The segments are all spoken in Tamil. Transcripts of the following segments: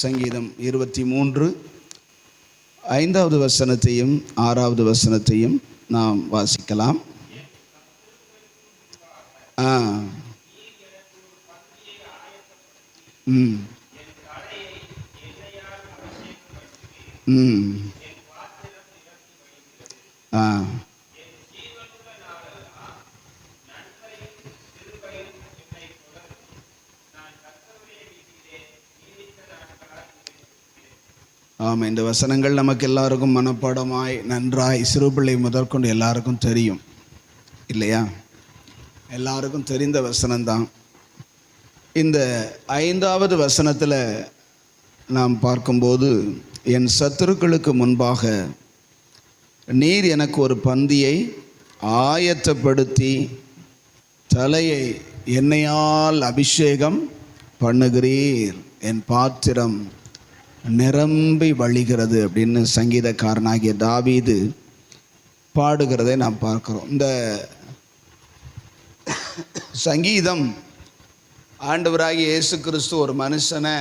சங்கீதம் 23 5வது வசனத்தையும் 6வது வசனத்தையும் நாம் வாசிக்கலாம். ஆமாம், இந்த வசனங்கள் நமக்கு எல்லாருக்கும் மனப்பாடமாய் நன்றாய் சிறுபிள்ளை முதற்கொண்டு எல்லாருக்கும் தெரியும் இல்லையா? எல்லாருக்கும் தெரிந்த வசனம்தான். இந்த 5வது வசனத்தில் நாம் பார்க்கும்போது, என் சத்துருக்களுக்கு முன்பாக நீர் எனக்கு ஒரு பந்தியை ஆயத்தப்படுத்தி தலையை எண்ணெயால் அபிஷேகம் பண்ணுகிறீர், என் பாத்திரம் நிரம்பி வழிகிறது அப்படின்னு சங்கீதக்காரனாகிய தாவீது பாடுகிறதை நாம் பார்க்கிறோம். இந்த சங்கீதம் ஆண்டவராகிய இயேசு கிறிஸ்து ஒரு மனுஷனை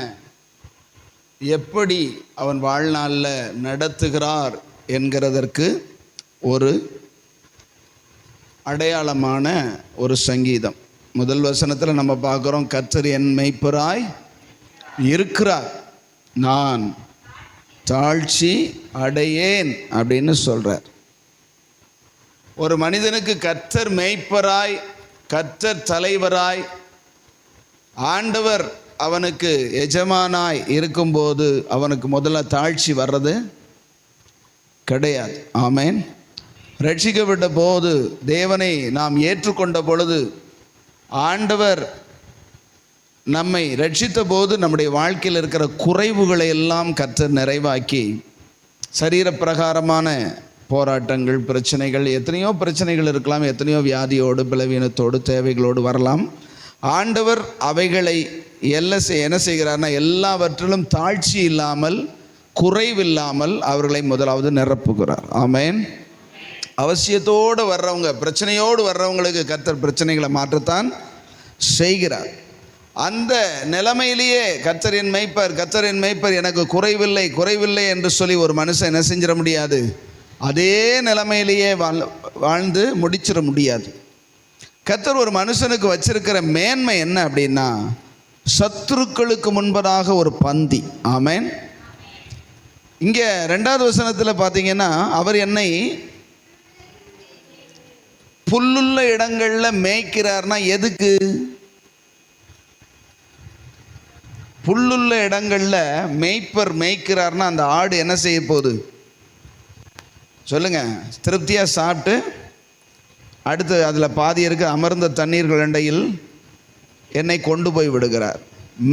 எப்படி அவன் வாழ்நாளில் நடத்துகிறார் என்கிறதற்கு ஒரு அடையாளமான ஒரு சங்கீதம். முதல் வசனத்தில் நம்ம பார்க்குறோம், கர்த்தர் என் மேய்ப்பராய் இருக்கிறார், நான் தாழ்ச்சி அடையேன் அப்படின்னு சொல்கிறார். ஒரு மனிதனுக்கு கர்த்தர் மேய்ப்பராய், கர்த்தர் தலைவராய், ஆண்டவர் அவனுக்கு எஜமானாய் இருக்கும்போது அவனுக்கு முதல்ல தாழ்ச்சி வர்றது கிடையாது. ஆமேன். ரட்சிக்கப்பட்ட போது, தேவனை நாம் ஏற்றுக்கொண்ட பொழுது, ஆண்டவர் நம்மை ரட்சித்த போது நம்முடைய வாழ்க்கையில் இருக்கிற குறைவுகளை எல்லாம் கர்த்தர் நிறைவாக்கி, சரீரப்பிரகாரமான போராட்டங்கள், பிரச்சனைகள், எத்தனையோ பிரச்சனைகள் இருக்கலாம், எத்தனையோ வியாதியோடு பலவீனத்தோடு தேவைகளோடு வரலாம். ஆண்டவர் அவைகளை என்ன செய்கிறார்னா, எல்லாவற்றிலும் தாழ்ச்சி இல்லாமல் குறைவில்லாமல் அவர்களை முதலாவது நிரப்புகிறார். ஆமேன். அவசியத்தோடு வர்றவங்க, பிரச்சனையோடு வர்றவங்களுக்கு கர்த்தர் பிரச்சனைகளை மாற்றத்தான் செய்கிறார். அந்த நிலைமையிலேயே கர்த்தர் என் மேய்ப்பர், கர்த்தர் என் மேய்ப்பர், எனக்கு குறைவில்லை குறைவில்லை என்று சொல்லி ஒரு மனுஷன் என்ன செஞ்சிட முடியாது, அதே நிலைமையிலேயே வாழ்ந்து முடிச்சிட முடியாது. கர்த்தர் ஒரு மனுஷனுக்கு வச்சிருக்கிற மேன்மை என்ன அப்படின்னா, சத்துருக்களுக்கு முன்பதாக ஒரு பந்தி. ஆமேன். இங்கே 2வது வசனத்தில் பார்த்தீங்கன்னா, அவர் என்னை புல்லுள்ள இடங்களில் மேய்க்கிறார்னா எதுக்கு? புல்லுள்ள இடங்களில் மேய்ப்பர் மேய்க்கிறார்னா அந்த ஆடு என்ன செய்ய போகுது சொல்லுங்க? திருப்தியாக சாப்பிட்டு அடுத்து அதில் பாதி இருக்க அமர்ந்த தண்ணீர்கள் இடையில் என்னை கொண்டு போய் விடுகிறார்.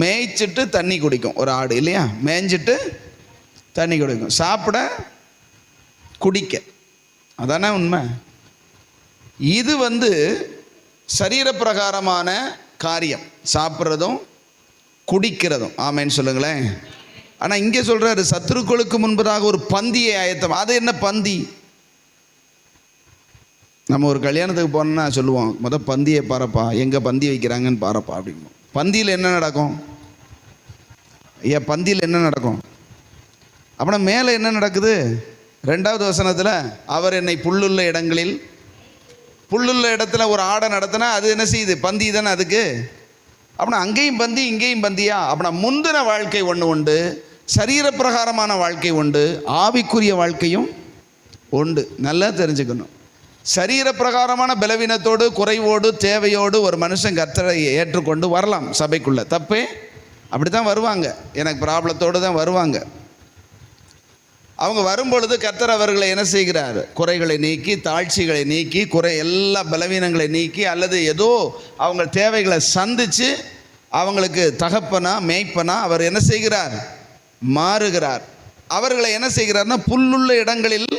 மேய்ச்சிட்டு தண்ணி குடிக்கும் ஒரு ஆடு இல்லையா? மேய்ஞ்சிட்டு தண்ணி குடிக்கும், சாப்பிட குடிக்க, அதானே உண்மை. இது சரீரப்பிரகாரமான காரியம், சாப்பிட்றதும் குடிக்கிறதும். ஆமேன்னு சொல்லுங்களேன். ஆனால் இங்கே சொல்கிறாரு, சத்துருக்களுக்கு முன்பதாக ஒரு பந்தியை ஆயத்தம். அது என்ன பந்தி? நம்ம ஒரு கல்யாணத்துக்கு போனோம்னா சொல்லுவோம், பந்தியை பாருப்பா, எங்கே பந்தி வைக்கிறாங்கன்னு பாருப்பா அப்படிம்போம். பந்தியில் என்ன நடக்கும்? பந்தியில் என்ன நடக்கும்? அப்படின்னா மேலே என்ன நடக்குது? 2வது வசனத்தில், அவர் என்னை புல்லுள்ள இடங்களில், புல்லுள்ள இடத்துல ஒரு ஆடை நடத்தினா அது என்ன செய்யுது? பந்தி தானே அதுக்கு. அப்படின்னா அங்கேயும் பந்தி இங்கேயும் பந்தியா? அப்படின்னா முந்தின வாழ்க்கை ஒன்று உண்டு, சரீரப்பிரகாரமான வாழ்க்கை உண்டு, ஆவிக்குரிய வாழ்க்கையும் உண்டு. நல்லா தெரிஞ்சுக்கணும். சரீரப்பிரகாரமான பலவீனத்தோடு, குறைவோடு, தேவையோடு ஒரு மனுஷன் கர்த்தரை ஏற்றுக்கொண்டு வரலாம் சபைக்குள்ளே, தப்பே. அப்படி தான் வருவாங்க, எனக்கு ப்ராப்ளத்தோடு தான் வருவாங்க. அவங்க வரும்பொழுது கர்த்தர் அவர்களை என்ன செய்கிறார்? குறைகளை நீக்கி, தாழ்ச்சிகளை நீக்கி, எல்லா பலவீனங்களை நீக்கி, அல்லது ஏதோ அவங்க தேவைகளை சந்தித்து அவங்களுக்கு தகப்பனா மேய்ப்பனா அவர் என்ன செய்கிறார்? மாறுகிறார். அவர்களை என்ன செய்கிறார்னா, புல்லுள்ள இடங்களில்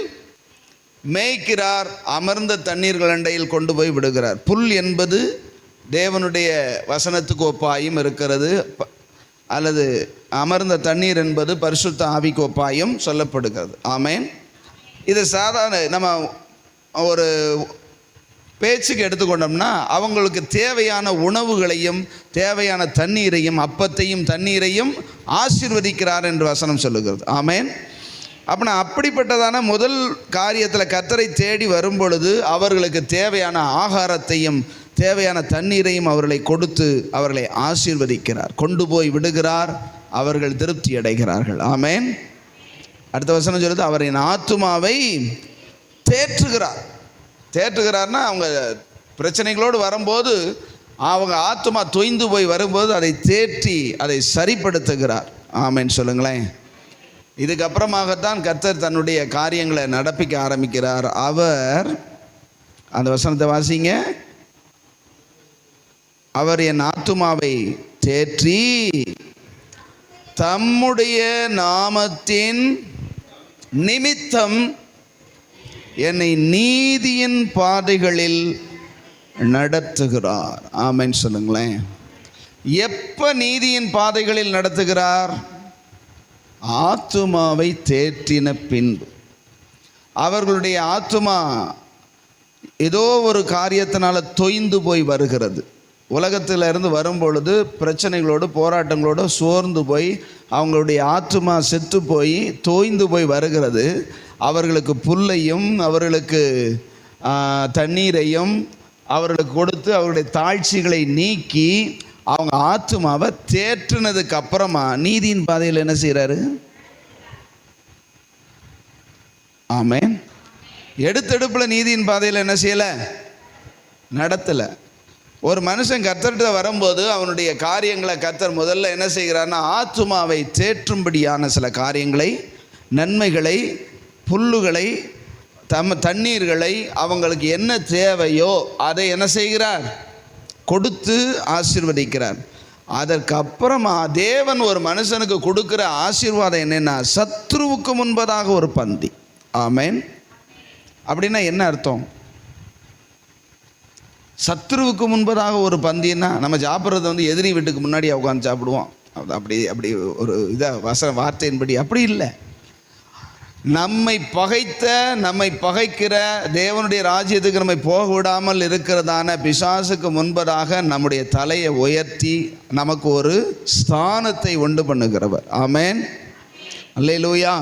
மேய்க்கிறார், அமர்ந்த தண்ணீர்கள் அண்டையில் கொண்டு போய் விடுகிறார். புல் என்பது தேவனுடைய வசனத்துக்கு ஒப்பாயும் இருக்கிறது, அல்லது அமர்ந்த தண்ணீர் என்பது பரிசுத்த ஆவிக்கு ஒப்பாயும் சொல்லப்படுகிறது. ஆமேன். இது சாதாரண நம்ம ஒரு பேச்சுக்கு எடுத்துக்கொண்டோம்னா அவங்களுக்கு தேவையான உணவுகளையும் தேவையான தண்ணீரையும் அப்பத்தையும் தண்ணீரையும் ஆசீர்வதிக்கிறார் என்று வசனம் சொல்லுகிறது. ஆமென். அப்படின்னா அப்படிப்பட்டதான முதல் காரியத்தில் கர்த்தரை தேடி வரும் பொழுது அவர்களுக்கு தேவையான ஆகாரத்தையும் தேவையான தண்ணீரையும் அவர்களை கொடுத்து அவர்களை ஆசீர்வதிக்கிறார், கொண்டு போய் விடுகிறார், அவர்கள் திருப்தி அடைகிறார்கள். ஆமென். அடுத்த வசனம் சொல்லுது, அவரின் ஆத்துமாவை தேற்றுகிறார். தேற்றுகிறார்னா அவங்க பிரச்சனைகளோடு வரும்போது அவங்க ஆத்துமா தொய்ந்து போய் வரும்போது அதை தேற்றி அதை சரிப்படுத்துகிறார். ஆமென் சொல்லுங்களேன். இதுக்கப்புறமாகத்தான் கர்த்தர் தன்னுடைய காரியங்களை நடப்பிக்க ஆரம்பிக்கிறார். அவர், அந்த வசனத்தை வாசிங்க, அவர் என் ஆத்துமாவை தேற்றி தம்முடைய நாமத்தின் நிமித்தம் என்னை நீதியின் பாதைகளில் நடத்துகிறார். ஆமென் சொல்லுங்களேன். எப்போ நீதியின் பாதைகளில் நடத்துகிறார்? ஆத்துமாவை தேற்றின பின்பு. அவர்களுடைய ஆத்துமா ஏதோ ஒரு காரியத்தினால தொய்ந்து போய் வருகிறது. உலகத்தில் இருந்து வரும்பொழுது பிரச்சனைகளோடு போராட்டங்களோடு சோர்ந்து போய் அவங்களுடைய ஆத்துமா செத்து போய் தோய்ந்து போய் வருகிறது. அவர்களுக்கு புல்லையும் அவர்களுக்கு தண்ணீரையும் அவர்களுக்கு கொடுத்து அவர்களுடைய தாழ்ச்சிகளை நீக்கி அவங்க ஆத்துமாவை தேற்றினதுக்கு அப்புறமா நீதியின் பாதையில் என்ன செய்கிறாரு? ஆமென். எடுத்தெடுப்பில் நீதியின் பாதையில் என்ன செய்யலை? நடத்தலை. ஒரு மனுஷன் கர்த்தர்கிட்ட வரும்போது அவனுடைய காரியங்களை கர்த்தர் முதல்ல என்ன செய்கிறார்னா ஆத்துமாவை தேற்றும்படியான சில காரியங்களை, நன்மைகளை, புல்லுகளை, தண்ணீர்களை, அவங்களுக்கு என்ன தேவையோ அதை என்ன செய்கிறார்? கொடுத்து ஆசீர்வதிக்கிறார். அதற்கு அப்புறமா தேவன் ஒரு மனுஷனுக்கு கொடுக்குற ஆசீர்வாதம் என்னென்னா சத்ருவுக்கு முன்பதாக ஒரு பந்தி. ஆமென். அப்படின்னா என்ன அர்த்தம்? சத்ருவுக்கு முன்பதாக ஒரு பந்தின்னா நம்ம சாப்பிட்றது எதிரி வீட்டுக்கு முன்னாடி உட்காந்து சாப்பிடுவோம். அப்படி ஒரு வார்த்தையின்படி அப்படி இல்லை. நம்மை பகைக்கிற தேவனுடைய ராஜ்யத்துக்கு நம்மை போக விடாமல் இருக்கிறதான பிசாசுக்கு முன்பதாக நம்முடைய தலையை உயர்த்தி நமக்கு ஒரு ஸ்தானத்தை உண்டு பண்ணுகிறவர். ஆமென். அல்லேலூயா.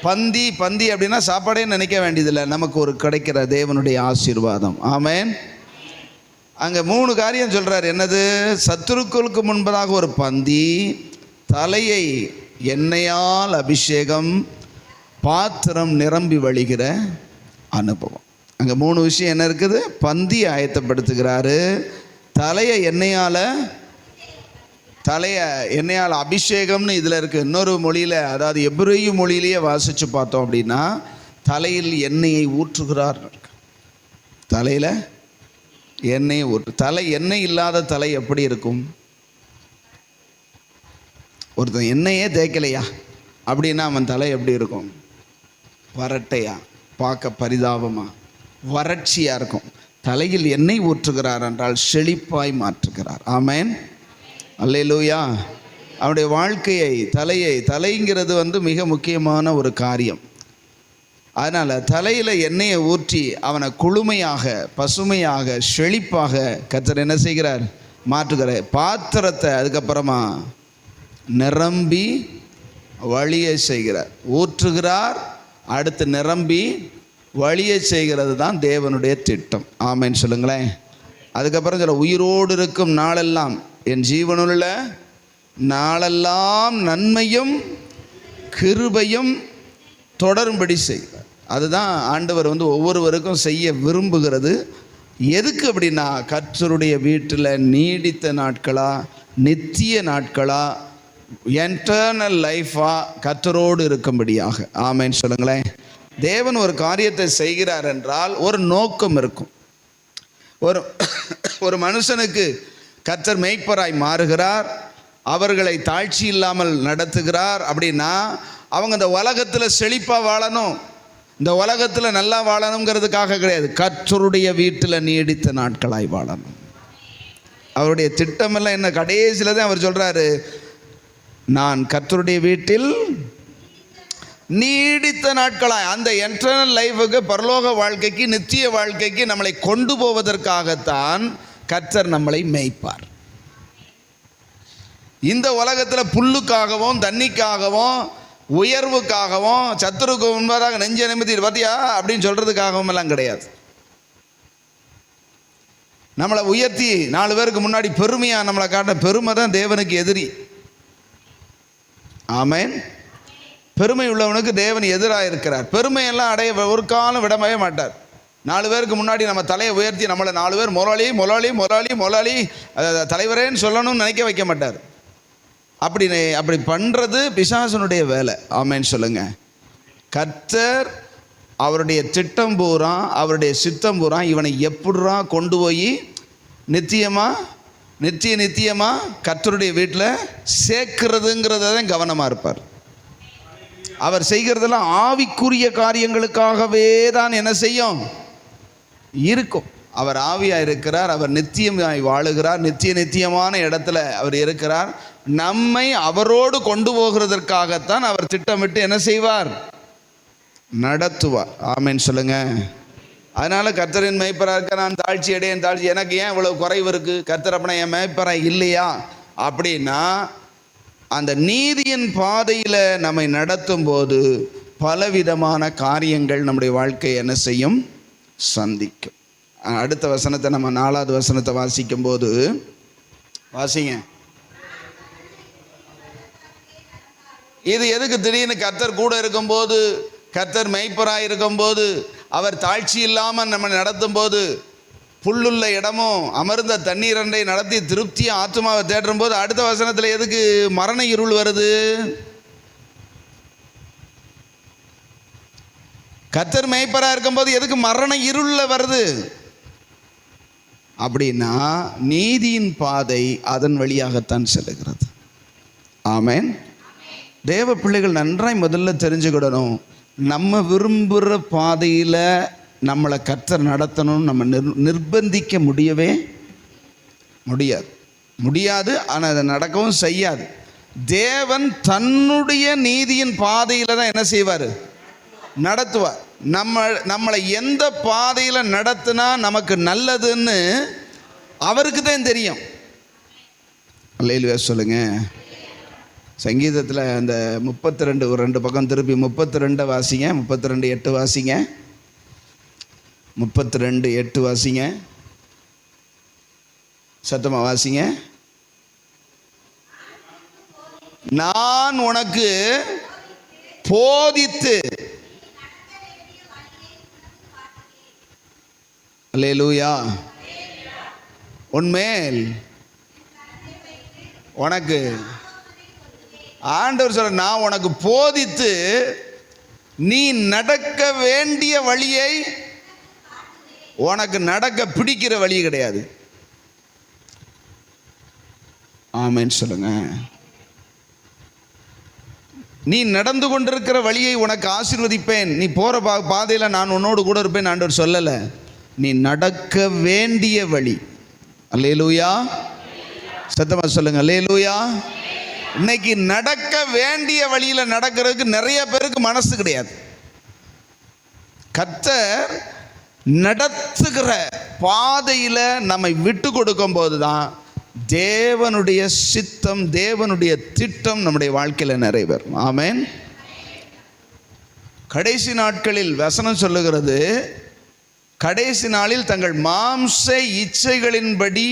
பந்தி அப்படின்னா சாப்பாடே நினைக்க வேண்டியதில்லை, நமக்கு ஒரு கிடைக்கிற தேவனுடைய ஆசீர்வாதம். ஆமென். அங்கே 3 காரியம் சொல்கிறார். என்னது? சத்துருக்களுக்கு முன்பதாக ஒரு பந்தி, தலையை எண்ணெயால் அபிஷேகம், பாத்திரம் நிரம்பி வழிகிற அனுபவம். அங்கே 3 விஷயம் என்ன இருக்குது? பந்தி ஆயத்தப்படுத்துகிறாரு, தலையை எண்ணெயால் அபிஷேகம்னு இதில் இருக்குது. இன்னொரு மொழியில், அதாவது எபிரேய மொழியிலேயே வாசித்து பார்த்தோம் அப்படின்னா தலையில் எண்ணெயை ஊற்றுகிறார். தலையில் எண்ணெயை ஊற்று. எண்ணெய் இல்லாத தலை எப்படி இருக்கும்? ஒருத்தன் எண்ணெயே தேய்க்கலையா அப்படின்னா அவன் தலை எப்படி இருக்கும்? வறட்டையா, பார்க்க பரிதாபமா, வறட்சியாக இருக்கும். தலையில் எண்ணெய் ஊற்றுகிறார் என்றால் செழிப்பாய் மாற்றுகிறார். ஆமென். அல்லேலூயா. அவனுடைய வாழ்க்கையை தலைங்கிறது மிக முக்கியமான ஒரு காரியம். அதனால் தலையில் எண்ணெயை ஊற்றி அவனை குளுமையாக, பசுமையாக, செழிப்பாக கர்த்தர் என்ன செய்கிறார்? மாற்றுகிறார். பாத்திரத்தை அதுக்கப்புறமா நிரம்பி வழியை செய்கிறார். ஊற்றுகிறார், அடுத்து நிரம்பி வழியை செய்கிறது தான் தேவனுடைய திட்டம். ஆமென் சொல்லுங்களேன். அதுக்கப்புறம் சொல்ல, உயிரோடு இருக்கும் நாளெல்லாம், என் ஜீவனுள்ள நாளெல்லாம் நன்மையும் கிருபையும் தொடரும்படி செய்கிறார். அதுதான் ஆண்டவர் ஒவ்வொருவருக்கும் செய்ய விரும்புகிறது. எதுக்கு அப்படின்னா கர்த்தருடைய வீட்டில் நீடித்த நாட்களா, நித்திய நாட்களா, எட்டர்னல் லைஃபாக கர்த்தரோடு இருக்கும்படியாக. ஆமென் சொல்லுங்களேன். தேவன் ஒரு காரியத்தை செய்கிறார் என்றால் ஒரு நோக்கம் இருக்கும். ஒரு மனுஷனுக்கு கர்த்தர் மேய்ப்பராய் மாறுகிறார், அவர்களை தாழ்ச்சி இல்லாமல் நடத்துகிறார் அப்படின்னா அவங்க இந்த உலகத்தில் செழிப்பாக வாழணும், இந்த உலகத்தில் நல்லா வாழணுங்கிறதுக்காக கிடையாது, கர்த்தருடைய வீட்டில் நீடித்த நாட்களாய் வாழணும். அவருடைய திட்டமெல்லாம் என்ன? கடைசியில் தான் அவர் சொல்கிறாரு, நான் கர்த்தருடைய வீட்டில் நீடித்த நாட்களாய் அந்த எட்டர்னல் லைஃபுக்கு, பரலோக வாழ்க்கைக்கு, நித்திய வாழ்க்கைக்கு நம்மளை கொண்டு போவதற்காகத்தான் கர்த்தர் நம்மளை மேய்ப்பார். இந்த உலகத்தில் புல்லுக்காகவும் தண்ணிக்காகவும் உயர்வுக்காகவும் சத்துருக்கு முன்பதாக நெஞ்ச நிமித்தி பார்த்தியா அப்படின்னு சொல்றதுக்காகவும் எல்லாம் கிடையாது. நம்மளை உயர்த்தி 4 பேருக்கு முன்னாடி பெருமையாக நம்மளை காட்ட பெருமை தான் தேவனுக்கு எதிரி. ஆமேன். பெருமை உள்ளவனுக்கு தேவன் எதிராக இருக்கிறார். பெருமையெல்லாம் அடைய ஒரு காலம் விடவே மாட்டார். 4 பேருக்கு முன்னாடி நம்ம தலையை உயர்த்தி நம்மளை 4 பேர் முதலாளி முதலாளி முதலாளி முதலாளி தலைவரேன்னு சொல்லணும்னு நினைக்க வைக்க மாட்டார். அப்படி பண்ணுறது பிசாசனுடைய வேலை. ஆமேன்னு சொல்லுங்க. கர்த்தர் அவருடைய திட்டம் பூரா, அவருடைய சித்தம் பூரா இவனை எப்படிரா கொண்டு போய் நித்தியமாக கர்த்தருடைய வீட்டில் சேர்க்கிறதுங்கிறத தான் கவனமாக இருப்பார். அவர் செய்கிறதெல்லாம் ஆவிக்குரிய காரியங்களுக்காகவே தான் என்ன செய்யும் இருக்கும். அவர் ஆவியாக இருக்கிறார். அவர் நித்தியமாய் வாழுகிறார். நித்தியமான இடத்துல அவர் இருக்கிறார். நம்மை அவரோடு கொண்டு போகிறதற்காகத்தான் அவர் திட்டமிட்டு என்ன செய்வார், நடத்துவார். ஆமேன்னு சொல்லுங்க. அதனால கர்த்தரின் மேய்ப்பராக இருக்க நான் தாழ்ச்சி அடையேன். எனக்கு ஏன் இவ்வளவு குறைவு இருக்கு? கர்த்தர் அப்பனா என் மேய்ப்பராக இல்லையா அப்படின்னா, அந்த நீதியின் பாதையில் நம்மை நடத்தும் போது பலவிதமான காரியங்கள் நம்முடைய வாழ்க்கையை என்ன செய்யும், சந்திக்கும். அடுத்த வசனத்தை நம்ம 4வது வசனத்தை வாசிக்கும் போது, வாசிங்க. இது எதுக்கு திடீர்னு கர்த்தர் கூட இருக்கும்போது, கர்த்தர் மேய்ப்பராக இருக்கும்போது, அவர் தாழ்ச்சி இல்லாமல் நம்ம நடத்தும் போது, புல்லுள்ள இடமும் அமர்ந்த தண்ணீர் அண்டை நடத்தி திருப்தியாக ஆத்மாவை தேடும் போது, அடுத்த வசனத்தில் எதுக்கு மரண இருள் வருது? கர்த்தர் மேய்ப்பராக இருக்கும்போது எதுக்கு மரண இருள்ல வருது அப்படின்னா, நீதியின் பாதை அதன் வழியாகத்தான் செல்லுகிறது. ஆமேன். தேவ பிள்ளைகள் நன்றாய் முதல்ல தெரிஞ்சுக்கிடணும், நம்ம விரும்புகிற பாதையில் நம்மளை கர்த்தர் நடத்தணும்னு நம்ம நிர்பந்திக்க முடியவே முடியாது. ஆனால் அதை நடக்கவும் செய்யாது. தேவன் தன்னுடைய நீதியின் பாதையில் தான் என்ன செய்வார், நடத்துவார். நம்மளை எந்த பாதையில் நடத்தினா நமக்கு நல்லதுன்னு அவருக்கு தான் தெரியும். அல்லேலூயா சொல்லுங்க. சங்கீதத்தில் அந்த 32 ஒரு 2 பக்கம் திருப்பி 32 வாசிங்க. 32:8 வாசிங்க. 32:8 வாசிங்க. சத்தமாக வாசிங்க. நான் உனக்கு போதித்து, அல்லேலூயா, உன்மேல் உனக்கு ஆண்டவர் சொல்ற, நான் உனக்கு போதித்து நீ நடக்க வேண்டிய வழியை, உனக்கு நடக்க பிடிக்கிற வழி கிடையாது. ஆமென் சொல்லுங்க. நீ நடந்து கொண்டிருக்கிற வழியை உனக்கு ஆசீர்வதிப்பேன், நீ போற பாதையில் நான் உன்னோடு கூட இருப்பேன் ஆண்டவர் சொல்லலை. நீ நடக்க வேண்டிய வழி. அல்லேலூயா, சத்தமா சொல்லுங்க அல்லேலூயா. இன்னைக்கு நடக்க வேண்டிய வழியில் நடக்கிறதுக்கு நிறைய பேருக்கு மனசு கிடையாது. கர்த்தர் நடத்துகிற பாதையில் நம்மை விட்டு கொடுக்கும் போது தான் தேவனுடைய சித்தம், தேவனுடைய திட்டம் நம்முடைய வாழ்க்கையில் நிறைவேறும். ஆமென். கடைசி நாட்களில் வசனம் சொல்லுகிறது, கடைசி நாளில் தங்கள் மாம்ச இச்சைகளின்படி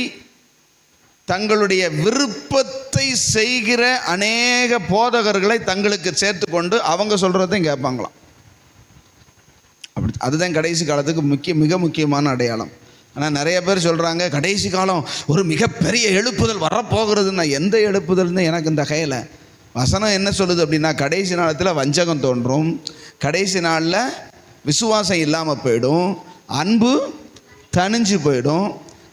தங்களுடைய விருப்பத்தை செய்கிற அநேக போதகர்களை தங்களுக்கு சேர்த்து கொண்டு அவங்க சொல்கிறதையும் கேட்பாங்களாம். அப்படி அதுதான் கடைசி காலத்துக்கு மிக முக்கியமான அடையாளம். ஆனால் நிறைய பேர் சொல்கிறாங்க கடைசி காலம் ஒரு மிகப்பெரிய எழுப்புதல் வரப்போகிறதுன்னா, எந்த எழுப்புதல்னு எனக்கு இந்த கையில் வசனம் என்ன சொல்லுது அப்படின்னா, கடைசி நாளத்தில் வஞ்சகம் தோன்றும், கடைசி நாளில் விசுவாசம் இல்லாமல் போயிடும், அன்பு தணிஞ்சு போயிடும்,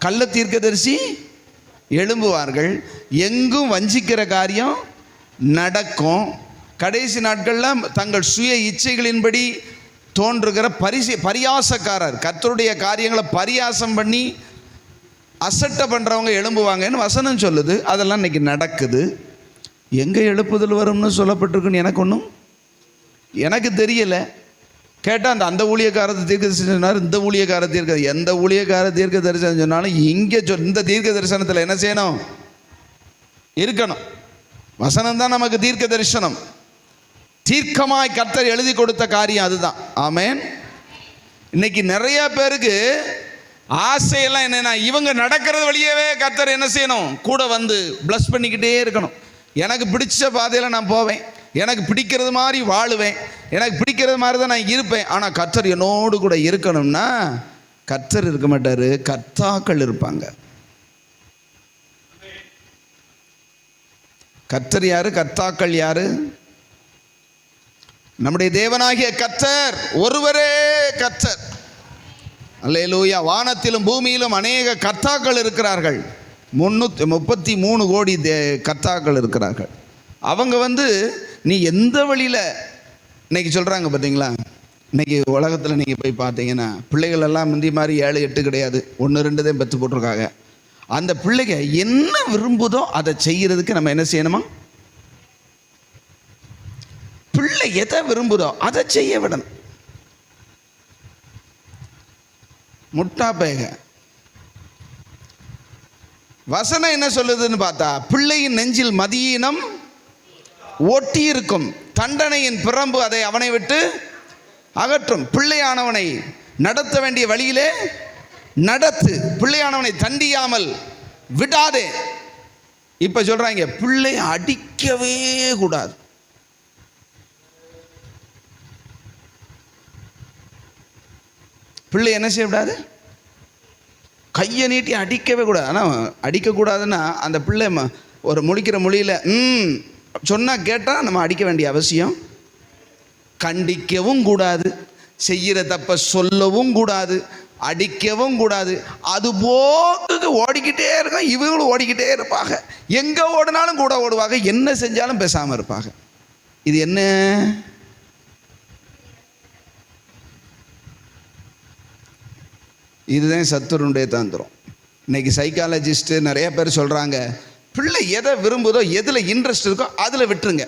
கள்ள தீர்க்கதரிசி எழும்புவார்கள், எங்கும் வஞ்சிக்கிற காரியம் நடக்கும். கடைசி நாட்களில் தங்கள் சுய இச்சைகளின்படி தோன்றுகிற பரியாசக்காரர், கர்த்தருடைய காரியங்களை பரியாசம் பண்ணி அசட்டை பண்ணுறவங்க எழும்புவாங்கன்னு வசனம் சொல்லுது. அதெல்லாம் இன்னைக்கு நடக்குது. எங்கே எழுப்புதல் வரும்னு சொல்லப்பட்டிருக்குன்னு எனக்கு ஒன்றும் எனக்கு தெரியல. கேட்டால் அந்த ஊழியக்காரத்தை தீர்க்க தரிசனம் சொன்னார், இந்த ஊழியக்கார தீர்க்க, எந்த ஊழியக்கார தீர்க்க தரிசனம் சொன்னாலும் இங்கே இந்த தீர்க்க தரிசனத்தில் என்ன செய்யணும்? இருக்கணும். வசனம் தான் நமக்கு தீர்க்க தரிசனம். தீர்க்கமாய் கர்த்தர் எழுதி கொடுத்த காரியம் அதுதான். ஆமென். இன்னைக்கு நிறைய பேருக்கு ஆசையெல்லாம் என்னன்னா, இவங்க நடக்கிறது வழியவே கர்த்தர் என்ன செய்யணும்? கூட வந்து பிளஸ் பண்ணிக்கிட்டே இருக்கணும். எனக்கு பிடிச்ச பாதையில் நான் போவேன், எனக்கு பிடிக்கிறது மாதிரி வாழுவேன், எனக்கு பிடிக்கிறது மாதிரி தான் நான் இருப்பேன். ஆனால் கர்த்தர் என்னோடு கூட இருக்கணும்னா கர்த்தர் இருக்க மாட்டார், கர்த்தாக்கள் இருப்பாங்க. கர்த்தர் யாரு? கர்த்தாக்கள் யாரு? நம்முடைய தேவனாகிய கர்த்தர் ஒருவரே கர்த்தர். அல்லேலூயா. வானத்திலும் பூமியிலும் அநேக கர்த்தாக்கள் இருக்கிறார்கள். 333 கோடி கர்த்தாக்கள் இருக்கிறார்கள். அவங்க வந்து நீ எந்த வழியில் இன்னைக்கு சொல்கிறாங்க பார்த்தீங்களா? இன்னைக்கு உலகத்தில் நீங்கள் போய் பார்த்தீங்கன்னா பிள்ளைகள் எல்லாம் முந்தி மாதிரி 7, 8 கிடையாது, 1, 2 தான் பெற்று போட்டிருக்காங்க. அந்த பிள்ளைங்க என்ன விரும்புதோ அதை செய்கிறதுக்கு நம்ம என்ன செய்யணுமா? பிள்ளை எதை விரும்புதோ அதை செய்ய விடணும். முட்டா பேக வசனம் என்ன சொல்லுதுன்னு பார்த்தா, பிள்ளையின் நெஞ்சில் மதியீனம் ஒட்டி இருக்கும், தண்டனையின் பிரம்பு அதை அவனை விட்டு அகற்றும். பிள்ளையானவனை நடத்த வேண்டிய வழியிலே நடத்து, பிள்ளையானவனை தண்டியாமல் விடாதே. இப்ப சொல்றாங்க பிள்ளை அடிக்கவே கூடாது. பிள்ளை என்ன செய்யக்கூடாது? கையை நீட்டி அடிக்கவே கூடாது. ஆனால் அடிக்கக்கூடாதுன்னா அந்த பிள்ளை ஒரு முடிக்கிற மொழியில் சொன்னால் கேட்டால் நம்ம அடிக்க வேண்டிய அவசியம். கண்டிக்கவும் கூடாது, செய்கிற தப்ப சொல்லவும் கூடாது, அடிக்கவும் கூடாது. அது போக்கு ஓடிக்கிட்டே இருக்கும். இவங்களும் ஓடிக்கிட்டே இருப்பாங்க, எங்கே ஓடினாலும் கூட ஓடுவாங்க, என்ன செஞ்சாலும் பேசாமல் இருப்பாங்க. இது என்ன? இதுதான் சத்துருடைய தந்திரம். இன்னைக்கு சைக்காலஜிஸ்ட்டு நிறைய பேர் சொல்கிறாங்க, பிள்ளை எதை விரும்புதோ, எதில் இன்ட்ரெஸ்ட் இருக்கோ அதில் விட்டுருங்க.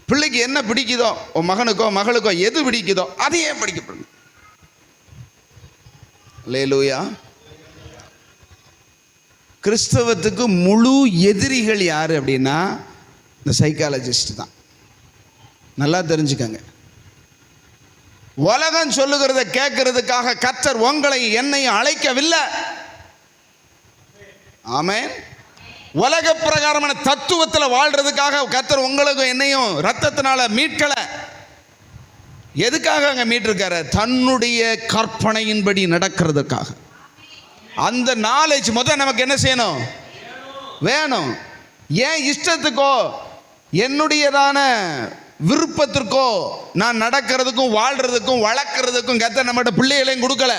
பிள்ளைக்கு என்ன பிடிக்குதோ, மகனுக்கோ மகளுக்கோ எது பிடிக்குதோ அதையே படிக்கப்படுங்க. அல்லேலூயா. கிறிஸ்தவத்துக்கு முழு எதிரிகள் யார் அப்படின்னா இந்த சைக்காலஜிஸ்ட் தான். நல்லா தெரிஞ்சுக்கங்க. உலகம் சொல்லுகிறத கேட்கறதுக்காக கர்த்தர் உங்களை என்னையும் அழைக்கவில்லை. ஆமென். உலக பிரகாரமான தத்துவத்தில் வாழ்றதுக்காக கர்த்தர் உங்களுக்கு என்னையும் ரத்தத்தினால மீட்கல. எதுக்காக அங்க மீட்டிருக்காரு? தன்னுடைய கற்பனையின்படி நடக்கிறதுக்காக. அந்த நாலேஜ் முதல் நமக்கு என்ன செய்யணும்? வேணும். ஏன் இஷ்டத்துக்கோ என்னுடையதான விருப்பத்திற்கோ நான் நடக்கிறதுக்கும் வாழ்றதுக்கும் வளர்க்கறதுக்கும் கர்த்தர் நம்மகிட்ட பிள்ளைகளையும் கொடுக்கல.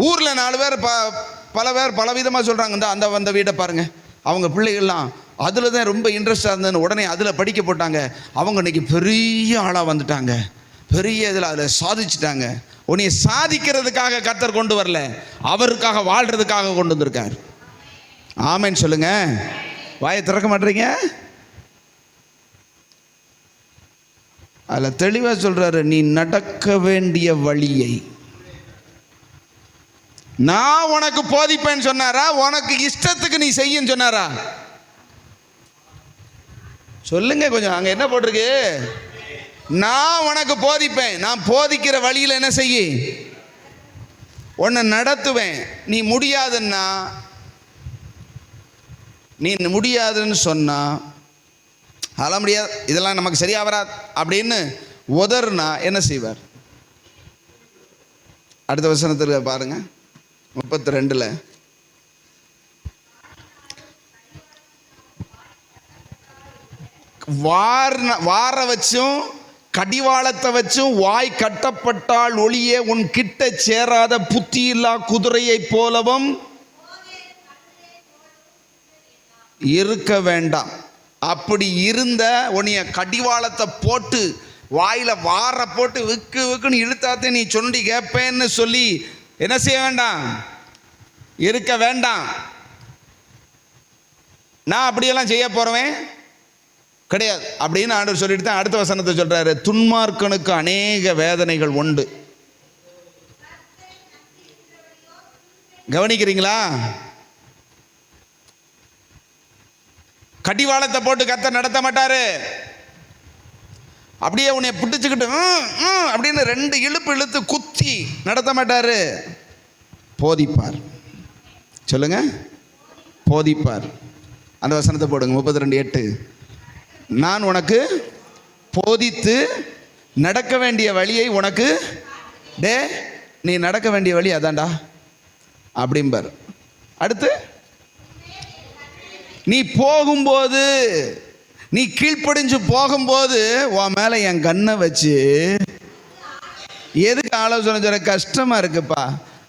ஊரில் 4 பேர் பல பேர் பலவிதமாக சொல்கிறாங்க, இந்த அந்த வீட்டை பாருங்கள், அவங்க பிள்ளைகள்லாம் அதில் தான் ரொம்ப இன்ட்ரெஸ்டாக இருந்ததுன்னு உடனே அதில் படிக்க போட்டாங்க. அவங்க இன்னைக்கு பெரிய ஆளாக வந்துட்டாங்க, பெரிய இதில் அதில் சாதிச்சுட்டாங்க. உன்னை சாதிக்கிறதுக்காக கர்த்தர் கொண்டு வரல, அவருக்காக வாழ்கிறதுக்காக கொண்டு வந்திருக்கார். ஆமென் சொல்லுங்க. வாயை திறக்க மாட்டீங்க. அதில் தெளிவாக சொல்கிறாரு, நீ நடக்க வேண்டிய வழியை நான் உனக்கு போதிப்பேன்னு சொன்னாரா? உனக்கு இஷ்டத்துக்கு நீ செய்யன்னு சொன்னாரா? சொல்லுங்க கொஞ்சம். அங்கே என்ன போட்டிருக்கு? நான் உனக்கு போதிப்பேன், நான் போதிக்கிற வழியில் என்ன செய்ய, உன்னை நடத்துவேன். நீ முடியாதுன்னா, நீ முடியாதுன்னு சொன்னா, அதெல்லாம் முடியாது, இதெல்லாம் நமக்கு சரியா வராது அப்படின்னு உதர்னா என்ன செய்வார்? அடுத்த வசனத்தில் பாருங்க, 32. வார வச்சும் கடிவாளத்தை வச்சும் வாய் கட்டப்பட்டால் ஒளியே உன் கிட்ட சேராத புத்தியில்லா குதிரையை போலவும் இருக்க வேண்டாம். அப்படி இருந்த உன்னைய கடிவாளத்தை போட்டு வாயில வார போட்டு விக்கு விக்குன்னு இழுத்தாத்தே நீ சொன்னி கேட்பேன்னு சொல்லி என்ன செய்ய வேண்டாம்? இருக்க வேண்டாம். நான் அப்படியெல்லாம் செய்ய போறேன் கிடையாது அப்படின்னு ஆண்டவர் சொல்லிட்டு தான் அடுத்த வசனத்தை சொல்றாரு, துன்மார்க்கனுக்கு அநேக வேதனைகள் உண்டு. கவனிக்கிறீங்களா? கடிவாளத்தை போட்டு கர்த்தர் நடத்த மாட்டாரு. அப்படியே உன்னை பிடிச்சுக்கிட்டு அப்படின்னு 2 இழுப்பு இழுத்து குத்தி நடத்த மாட்டாரு. போதிப்பார். சொல்லுங்க, போதிப்பார். அந்த வசனத்தை போடுங்க, 32:8. நான் உனக்கு போதித்து நடக்க வேண்டிய வழியை உனக்கு, நீ நடக்க வேண்டிய வழி அதான்டா அப்படிம்பார். அடுத்து, நீ போகும்போது, நீ கீழ்ப்படிஞ்சு போகும்போது உன் மேலே என் கண்ணை வச்சு, எதுக்கு ஆலோசனை சொல்ல? கஷ்டமா இருக்குப்பா,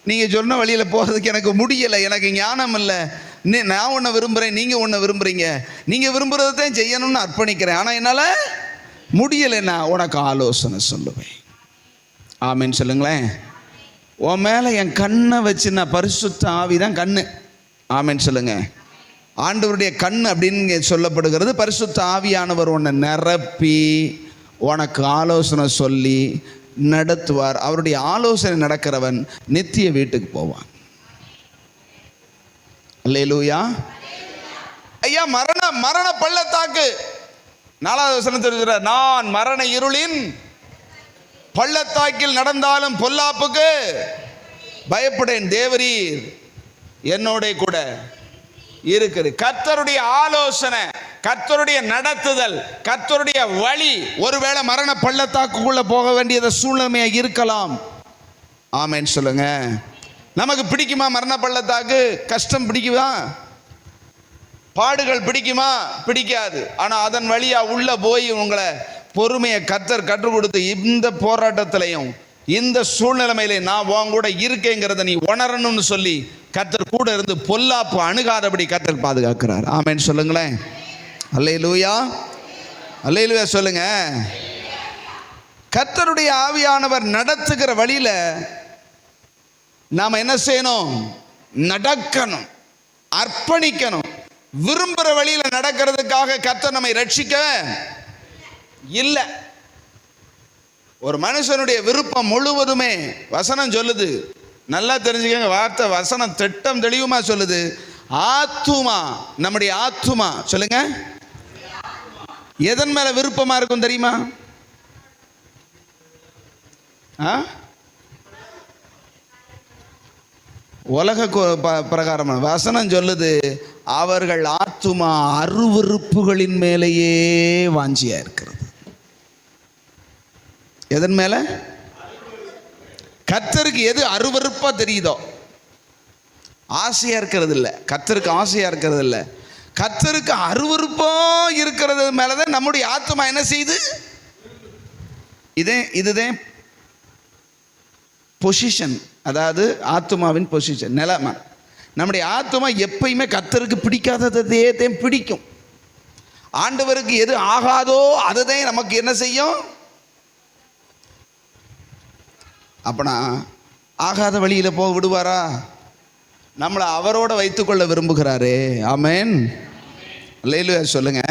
நீங்க சொன்ன வழியில் போகிறதுக்கு எனக்கு முடியலை, எனக்கு ஞானம் இல்லை, நான் ஒன்று விரும்புகிறேன், நீங்கள் ஒன்று விரும்புகிறீங்க, நீங்கள் விரும்புகிறதான் செய்யணும்னு அர்ப்பணிக்கிறேன், ஆனால் என்னால் முடியலைன்னா உனக்கு ஆலோசனை சொல்லுவேன். ஆமேன்னு சொல்லுங்களேன். உன் மேலே என் கண்ணை வச்சு, நான் பரிசுத்த ஆவி தான் கண்ணு. ஆமேன்னு சொல்லுங்க. ஆண்டவருடைய கண் அப்படின்னு சொல்லப்படுகிறது. பரிசுத்த ஆவியானவர் உன்னை நிரப்பி உனக்கு ஆலோசனை சொல்லி நடத்துவார். அவருடைய ஆலோசனை நடக்கிறவன் நித்திய வீட்டுக்கு போவான். அல்லேலூயா. ஐயா, மரண பள்ளத்தாக்கு 4வது வசனத்தில் இருக்கிறார், நான் மரண இருளின் பள்ளத்தாக்கில் நடந்தாலும் பொல்லாப்புக்கு பயப்படேன், தேவரீர் என்னோட கூட இருக்குது. கர்த்தருடைய ஆலோசனை, கர்த்தருடைய நடத்துதல், கர்த்தருடைய வழி. ஒருவேளை மரண பள்ளத்தாக்குக்குள்ள போக வேண்டியது சூழ்நிலையா இருக்கலாம். ஆமேன்னு சொல்லுங்க. நமக்கு பிடிக்குமா மரண பள்ளத்தாக்கு? கஷ்டம் பிடிக்குமா? பாடுகள் பிடிக்குமா? பிடிக்காது. ஆனால் அதன் வழியா உள்ள போய் உங்களை பொறுமையை கர்த்தர் கற்றுக் கொடுத்து, இந்த போராட்டத்திலையும் இந்த சூழ்நிலைமையிலே நான் உன் கூட இருக்கேங்கிறத நீ உணரணும்னு சொல்லி கர்த்தர் கூட இருந்து பொல்லாப்பு அணுகாதபடி கர்த்தர் பாதுகாக்கிறார். ஆமேன்னு சொல்லுங்களேன். அல்லேலூயா, அல்லேலூயா சொல்லுங்க. கர்த்தருடைய ஆவியானவர் நடத்துகிற வழியில நாம் என்ன செய்யணும்? நடக்கணும், அர்ப்பணிக்கணும். விரும்புகிற வழியில நடக்கிறதுக்காக கர்த்தர் நம்மை ரட்சிக்க இல்லை. ஒரு மனுஷனுடைய விருப்பம் முழுவதுமே வசனம் சொல்லுது, நல்லா தெரிஞ்சுக்கங்க. வார்த்தை வசனம் திட்டம் தெளிவுமா சொல்லுது. ஆத்துமா, நம்முடைய ஆத்துமா, சொல்லுங்க, எதன் மேல விருப்பமா இருக்கும் தெரியுமா? உலக பிரகாரமான வசனம் சொல்லுது, அவர்கள் ஆத்துமா அருவருப்புகளின் மேலேயே வாஞ்சியா இருக்கிறது. எதன் மேல? கர்த்தருக்கு எது அருவருப்பா தெரியுதோ, ஆசையா இருக்கிறது இல்லை. கர்த்தருக்கு ஆசையா இருக்கிறது இல்லை, கர்த்தருக்கு அருவருப்பா இருக்கிறது மேலதான் நம்முடைய ஆத்மா என்ன செய்யுது? இதுதான் பொசிஷன், அதாவது ஆத்மாவின் பொசிஷன், நிலைமை. நம்முடைய ஆத்மா எப்பயுமே கர்த்தருக்கு பிடிக்காததே பிடிக்கும். ஆண்டவருக்கு எது ஆகாதோ அதுதான் நமக்கு என்ன செய்யும்? அப்பனா ஆகாத வழியில் போக விடுவாரா? நம்மளை அவரோட வைத்துக்கொள்ள விரும்புகிறாரே. ஆமேன், அல்லேலூயா சொல்லுங்க.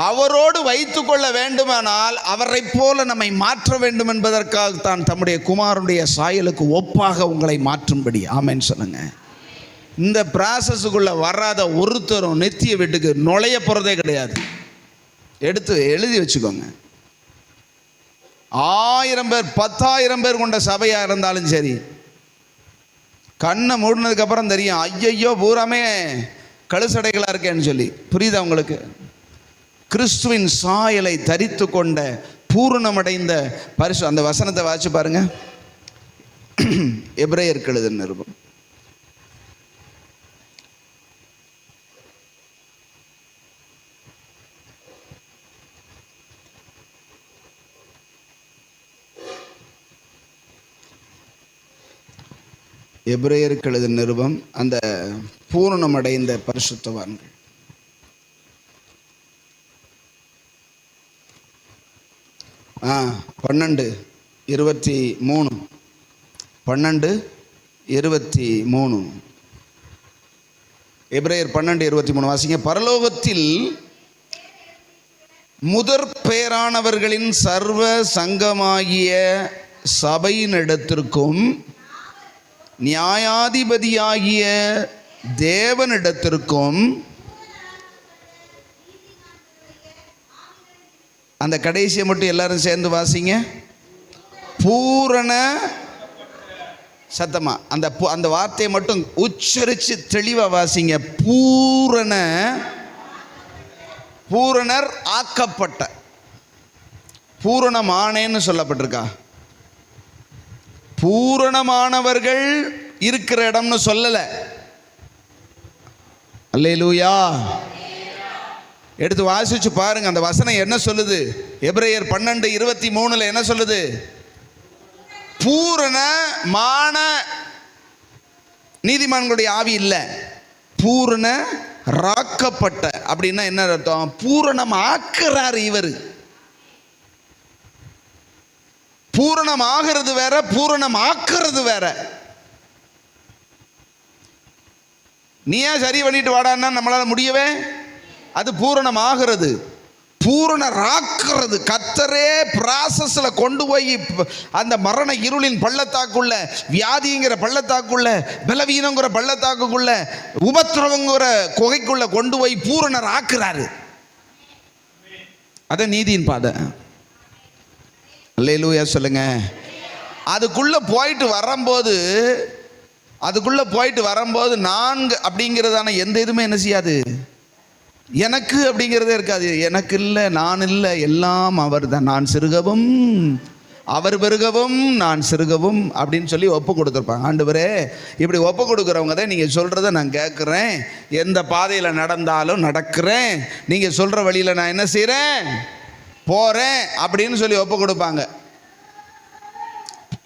அவரோடு வைத்துக்கொள்ள வேண்டுமானால் அவரை போல நம்மை மாற்ற வேண்டும் என்பதற்காக தான் தம்முடைய குமாரனுடைய சாயலுக்கு ஒப்பாக உங்களை மாற்றும்படி. ஆமேன் சொல்லுங்க. இந்த ப்ராசஸுக்குள்ள வராத ஒருத்தரும் நித்திய வீட்டுக்கு நுழைய போறதே கிடையாது. எடுத்து எழுதி வச்சுக்கோங்க. 1000 பேர் 10,000 பேர் கொண்ட சபையா இருந்தாலும் சரி, கண்ணை மூடினதுக்கு அப்புறம் தெரியும், ஐயையோ பூராமே கழுசடைகளா இருக்கேன்னு சொல்லி. புரியுதா உங்களுக்கு? கிறிஸ்துவின் சாயலை தரித்து கொண்ட பூரணமடைந்த பரிசு. அந்த வசனத்தை வாசிச்சு பாருங்க. எபிரேயருக்கு எழுதின நிருபம் எபிரேயருக்கு எழுதின நிருபம், அந்த பூரணமடைந்த பரிசுத்தவான்கள். ஆ 12:23 12:23 எபிரேயர் 12:23 வாசிங்க. பரலோகத்தில் முதற் பேரானவர்களின் சர்வ சங்கமாகிய சபையினிடத்திற்கும் நியாயாதிபதியாகிய தேவனிடத்திற்கும், அந்த கடைசியை மட்டும் எல்லாரும் சேர்ந்து வாசிங்க. பூரண சத்தமா அந்த வார்த்தையை மட்டும் உச்சரித்து தெளிவாக வாசிங்க. பூரணர் ஆக்கப்பட்ட. பூரணமானேன்னு சொல்லப்பட்டிருக்கா? பூரணமானவர்கள் இருக்கிற இடம்னு சொல்லல. அல்லேலூயா. எடுத்து வாசிச்சு பாருங்க அந்த வசனம் என்ன சொல்லுது. எபிரேயர் 12:23 என்ன சொல்லுது? பூரணமான நீதிமான்களுடைய ஆவி இல்லை, பூரண ராக்கப்பட்ட. அப்படின்னா என்ன அர்த்தம்? பூரணம் ஆக்குறாரு இவர். பூரணம் ஆகிறது வேற, பூரணம் ஆக்குறது வேற. நீ ஏன் சரி பண்ணிட்டு வாடான்னா நம்மளால முடியவே, அது பூரணம் ஆகிறது. பூரணராக்குறது கர்த்தரே ப்ராசஸ்ல கொண்டு போய் அந்த மரண இருளின் பள்ளத்தாக்குள்ள, வியாதிங்கிற பள்ளத்தாக்குள்ள, பலவீனங்கிற பள்ளத்தாக்குள்ள, உபத்திரவங்கிற குகைக்குள்ள கொண்டு போய் பூரணர் ஆக்குறாரு. அத நீதியின் பாதை. அல்லேலூயா சொல்லுங்க. அதுக்குள்ள போயிட்டு வரும்போது நான்கு அப்படிங்கிறதான எந்த இதுவுமே என்ன செய்யாது, எனக்கு அப்படிங்கிறதே இருக்காது. எனக்கு இல்லை, நான் இல்லை, எல்லாம் அவர் தான். நான் சிறுகவும் அவர் பெருகவும் நான் சிறுகவும் அப்படின்னு சொல்லி ஒப்பு கொடுத்துருப்பாங்க. ஆண்டவரே, இப்படி ஒப்பு கொடுக்குறவங்க தான் நீங்கள் சொல்கிறத நான் கேட்குறேன், எந்த பாதையில் நடந்தாலும் நடக்கிறேன், நீங்கள் சொல்கிற வழியில் நான் என்ன செய்கிறேன், போகிறேன் அப்படின்னு சொல்லி ஒப்பு கொடுப்பாங்க.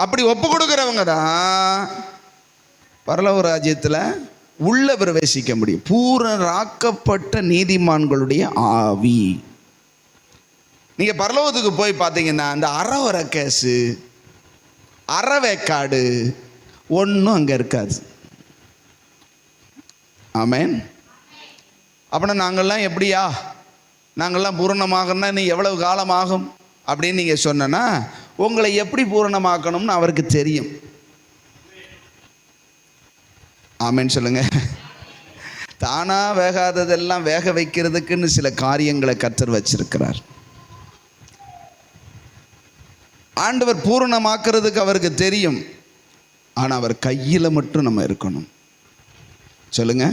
அப்படி ஒப்பு கொடுக்குறவங்க தான் பரலோக ராஜ்யத்தில் உள்ள பிரவேசிக்க முடியும். பூரணராக்கப்பட்ட நீதிமான்களுடைய ஆவி. நீங்க பரலோகத்துக்கு போய் பார்த்தீங்கன்னா அந்த அறவர கேஸு, அறவேக்காடு ஒன்றும் அங்கே இருக்காது. ஆமேன். அப்படின்னா நாங்கள்லாம் எப்படியா, நாங்கள்லாம் பூரணமாகணும்னா நீ எவ்வளவு காலம் ஆகும் அப்படின்னு நீங்கள் சொன்னா, உங்களை எப்படி பூரணமாக்கணும்னு அவருக்கு தெரியும். ஆமேன்னு சொல்லுங்க. தானா வேகாததெல்லாம் வேக வைக்கிறதுக்குன்னு சில காரியங்களை கர்த்தர் வச்சிருக்கிறார். ஆண்டவர் பூரணமாக்குறதுக்கு அவருக்கு தெரியும். ஆனால் அவர் கையில் மட்டும் நம்ம இருக்கணும். சொல்லுங்க.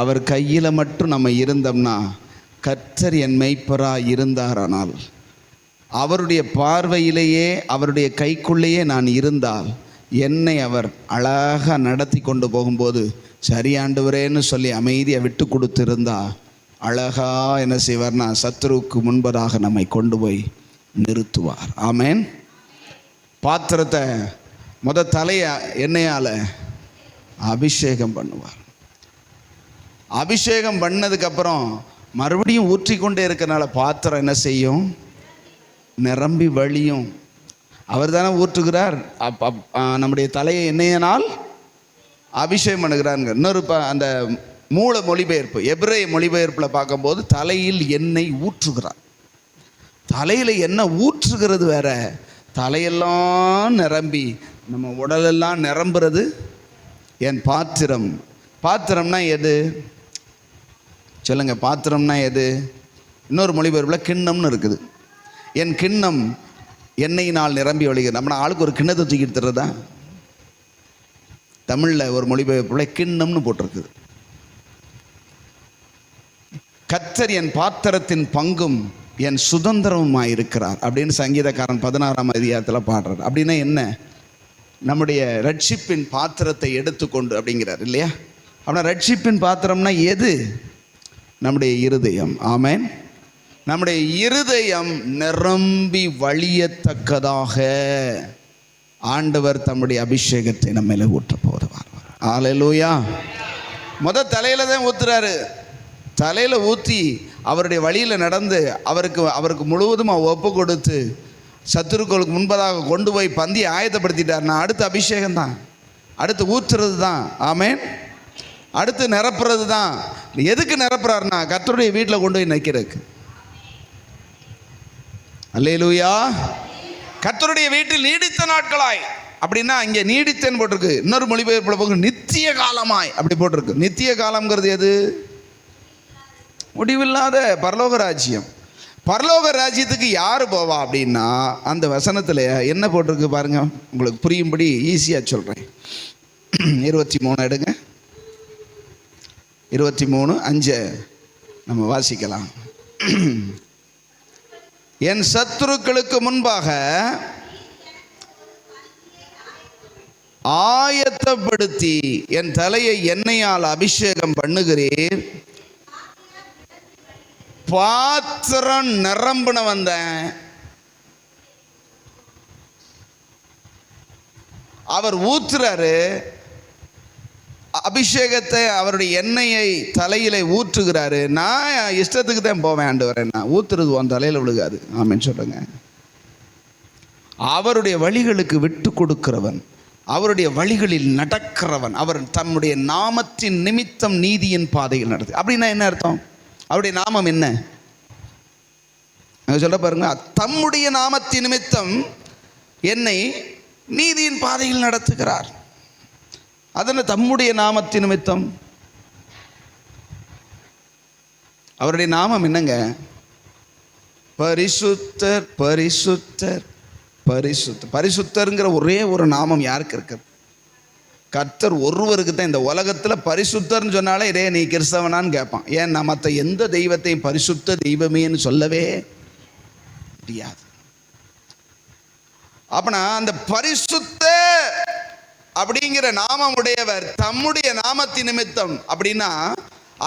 அவர் கையில் மட்டும் நம்ம இருந்தோம்னா, கர்த்தர் என் மெய்ப்பராக இருந்தாரானால், அவருடைய பார்வையிலேயே அவருடைய கைக்குள்ளேயே நான் இருந்தால், என்னை அவர் அழகாக நடத்தி கொண்டு போகும்போது சரி ஆண்டவரேன்னு சொல்லி அமைதியாக விட்டு கொடுத்திருந்தா, அழகா என்ன செய்வார்னா சத்துருவுக்கு முன்பதாக நம்மை கொண்டு போய் நிறுத்துவார். ஆமேன். பாத்திரத்தை தலையை எண்ணெயால் அபிஷேகம் பண்ணுவார். அபிஷேகம் பண்ணதுக்கப்புறம் மறுபடியும் ஊற்றி கொண்டே இருக்கிறனால பாத்திரம் என்ன செய்யும், நிரம்பி வழியும். அவர் தானே ஊற்றுகிறார். நம்முடைய தலையை எண்ணெயினால் அபிஷேகம் பண்ணுகிறாருங்க. இன்னொரு அந்த மூல மொழிபெயர்ப்பு, எபிரேய மொழிபெயர்ப்பில் பார்க்கும்போது தலையில் எண்ணெய் ஊற்றுகிறார். தலையில் எண்ணெய் ஊற்றுகிறது வேற, தலையெல்லாம் நிரம்பி நம்ம உடலெல்லாம் நிரம்புறது என் பாத்திரம். பாத்திரம்னா எது சொல்லுங்க? பாத்திரம்னா எது? இன்னொரு மொழிபெயர்ப்பில் கிண்ணம்னு இருக்குது. என் கிண்ணம் எண்ணெயினால் நிரம்பி வழிகிறது. நம்ம ஆளுக்கு ஒரு கிண்ணத்தை தூக்கிட்டு தர்றதா? தமிழில் ஒரு மொழிபெயர்ப்பில் கிண்ணம்னு போட்டிருக்குது. கர்த்தர் என் பாத்திரத்தின் பங்கும் என் சுதந்திரமுமாய் இருக்கிறார் அப்படின்னு சங்கீதக்காரன் 16ஆம் அதிகாரத்தில் பாடுறார். அப்படின்னா என்ன? நம்முடைய ரட்சிப்பின் பாத்திரத்தை எடுத்துக்கொண்டு அப்படிங்கிறார் இல்லையா? அப்படின்னா ரட்சிப்பின் பாத்திரம்னா எது? நம்முடைய இருதயம். ஆமேன். நம்முடைய இருதயம் நிரம்பி வழியத்தக்கதாக ஆண்டவர் தம்முடைய அபிஷேகத்தை நம்ம மேலே ஊற்ற போதுவார். அல்லேலூயா. தலையில தான் ஊத்துறாரு. தலையில ஊற்றி அவருடைய வழியில் நடந்து அவருக்கு முழுவதும் ஒப்பு கொடுத்து சத்துருக்களுக்கு முன்பதாக கொண்டு போய் பந்தியை ஆயத்தப்படுத்திட்டார்னா அடுத்த அபிஷேகம் தான், அடுத்து ஊற்றுறது தான். ஆமேன். அடுத்து நிரப்புறது தான். எதுக்கு நிரப்புறாருன்னா கர்த்தருடைய வீட்டில் கொண்டு போய் நிற்கிறதுக்கு. அல்லேலூயா. கர்த்தருடைய வீட்டில் நீடித்த நாட்களாய் அப்படின்னா இங்கே நீடித்தேன்னு போட்டிருக்கு. இன்னொரு மொழிபெயர்ப்புல போக நித்திய காலமாய் அப்படி போட்டிருக்கு. நித்திய காலம்ங்கிறது எது? முடிவில்லாத பரலோக ராஜ்யம். பரலோக ராஜ்யத்துக்கு யார் போவா அப்படின்னா அந்த வசனத்தில் என்ன போட்டிருக்கு பாருங்க, உங்களுக்கு புரியும்படி ஈஸியாக சொல்கிறேன். 23 எடுங்க. 23:5 நம்ம வாசிக்கலாம். என் சத்துருக்களுக்கு முன்பாக ஆயத்தப்படுத்தி என் தலையை எண்ணெயால் அபிஷேகம் பண்ணுகிறேன். பாத்திரம் நிரம்பின வந்தேன். அவர் ஊற்றுறாரு அபிஷேகத்தை, அவருடைய எண்ணெயை தலையில ஊற்றுகிறாரு. நான் இஷ்டத்துக்கு தான் போவேன் ஆண்டவரே, நான் ஊத்துறது உன் தலையில விழுகாது. ஆமென் சொல்லுங்க. அவருடைய வழிகளுக்கு விட்டு கொடுக்கிறவன், அவருடைய வழிகளில் நடக்கிறவன், அவர் தம்முடைய நாமத்தின் நிமித்தம் நீதியின் பாதையில் நடத்து. அப்படின்னா என்ன அர்த்தம்? அவருடைய நாமம் என்ன சொல்ல பாருங்க. தம்முடைய நாமத்தின் நிமித்தம் என்னை நீதியின் பாதையில் நடத்துகிறார். அதனால் தம்முடைய நாமத்தின் நிமித்தம் அவருடைய நாமம் என்னங்க? பரிசுத்தர் பரிசுத்தர் பரிசுத்தர். பரிசுத்தருங்கிற ஒரே ஒரு நாமம் யாருக்கு இருக்கு? கர்த்தர் ஒருவருக்கு தான். இந்த உலகத்தில் பரிசுத்தர்னு சொன்னாலே இதே நீ கிறிஸ்தவனான்னு கேட்பான். ஏன் நான் மற்ற எந்த தெய்வத்தையும் பரிசுத்த தெய்வமேன்னு சொல்லவே முடியாது. அப்பனா அந்த பரிசுத்த அப்படிங்கிற நாமம் உடையவர் தம்முடைய நாமத்தின் நிமித்தம் அப்படின்னா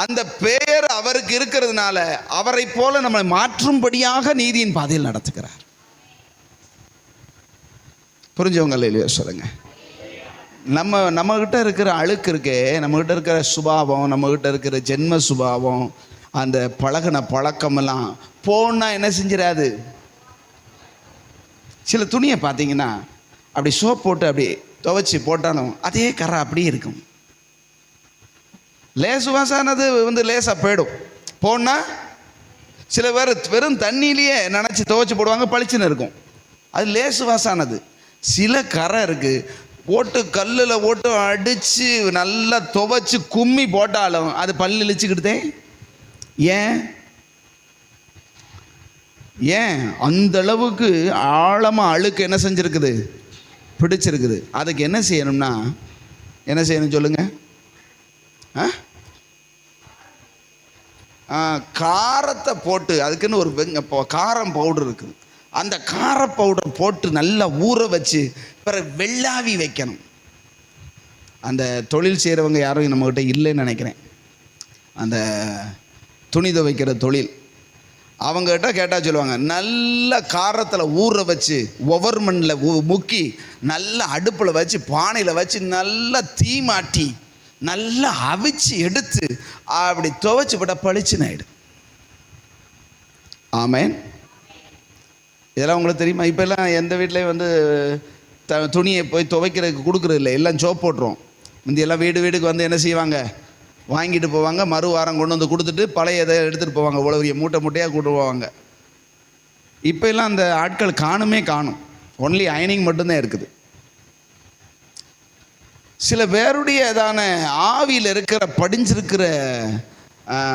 அந்த பெயர் அவருக்கு இருக்கிறதுனால அவரை போல நம்மை மாற்றும்படியாக நீதியின் பாதையில் நடத்துகிறார். புரிஞ்சவங்க இல்லையா சொல்லுங்க. நம்மகிட்ட இருக்கிற அழுக்கு இருக்கே, நம்மகிட்ட இருக்கிற சுபாவம், நம்மகிட்ட இருக்கிற ஜென்ம சுபாவம், அந்த பழகின பழக்கமெல்லாம் போனா என்ன செஞ்சிடாது. சில துணியை பார்த்தீங்கன்னா அப்படி சோப் போட்டு அப்படி துவைச்சி போட்டாலும் அதே கரை அப்படியே இருக்கும். லேசு வாசானது லேசாக போயிடும். போனால் சில பேர் வெறும் தண்ணியிலேயே நினச்சி துவைச்சி போடுவாங்க, பளிச்சுன்னு இருக்கும். அது லேசு வாசானது. சில கரை இருக்குது, ஓட்டு கல்லில் ஓட்டு அடித்து நல்லா துவைச்சி கும்மி போட்டாலும் அது பல்லு இழிச்சுக்கிட்டே. ஏன் அந்த அளவுக்கு ஆழமாக அழுக்கு என்ன செஞ்சுருக்குது, பிடிச்சிருக்குது. அதுக்கு என்ன செய்யணும்னா என்ன செய்யணும் சொல்லுங்க? காரத்தை போட்டு, அதுக்குன்னு ஒரு காரம் பவுடர் இருக்குது. அந்த கார பவுடர் போட்டு நல்லா ஊற வச்சு பிறகு வெள்ளாவி வைக்கணும். அந்த தொழில் செய்கிறவங்க யாரும் நம்மகிட்ட இல்லைன்னு நினைக்கிறேன். அந்த துணி துவைக்கிற தொழில் அவங்ககிட்ட கேட்டால் சொல்லுவாங்க, நல்ல காரத்தில் ஊற வச்சு ஒவ்வொரு மண்ணில் முக்கி நல்லா அடுப்பில் வச்சு பானையில் வச்சு நல்லா தீமாட்டி நல்லா அவிச்சு எடுத்து அப்படி துவைச்சி விட பளிச்சுன்னு ஆயிடும். ஆமேன். இதெல்லாம் உங்களுக்கு தெரியுமா? இப்போல்லாம் எந்த வீட்லேயும் துணியை போய் துவைக்கிறதுக்கு கொடுக்குறது இல்லை, எல்லாம் சோப் போட்டுரும். முந்தியெல்லாம் வீடுக்கு என்ன செய்வாங்க, வாங்கிட்டு போவாங்க, மறு வாரம் கொண்டு வந்து கொடுத்துட்டு பழைய இதை எடுத்துகிட்டு போவாங்க, இவ்வளோ பெரிய மூட்டையாக கூட்டு போவாங்க. இப்போ எல்லாம் அந்த ஆட்கள் காணும். ஒன்லி அயனிங் மட்டும்தான் இருக்குது. சில பேருடையதான ஆவியில் இருக்கிற படிஞ்சிருக்கிற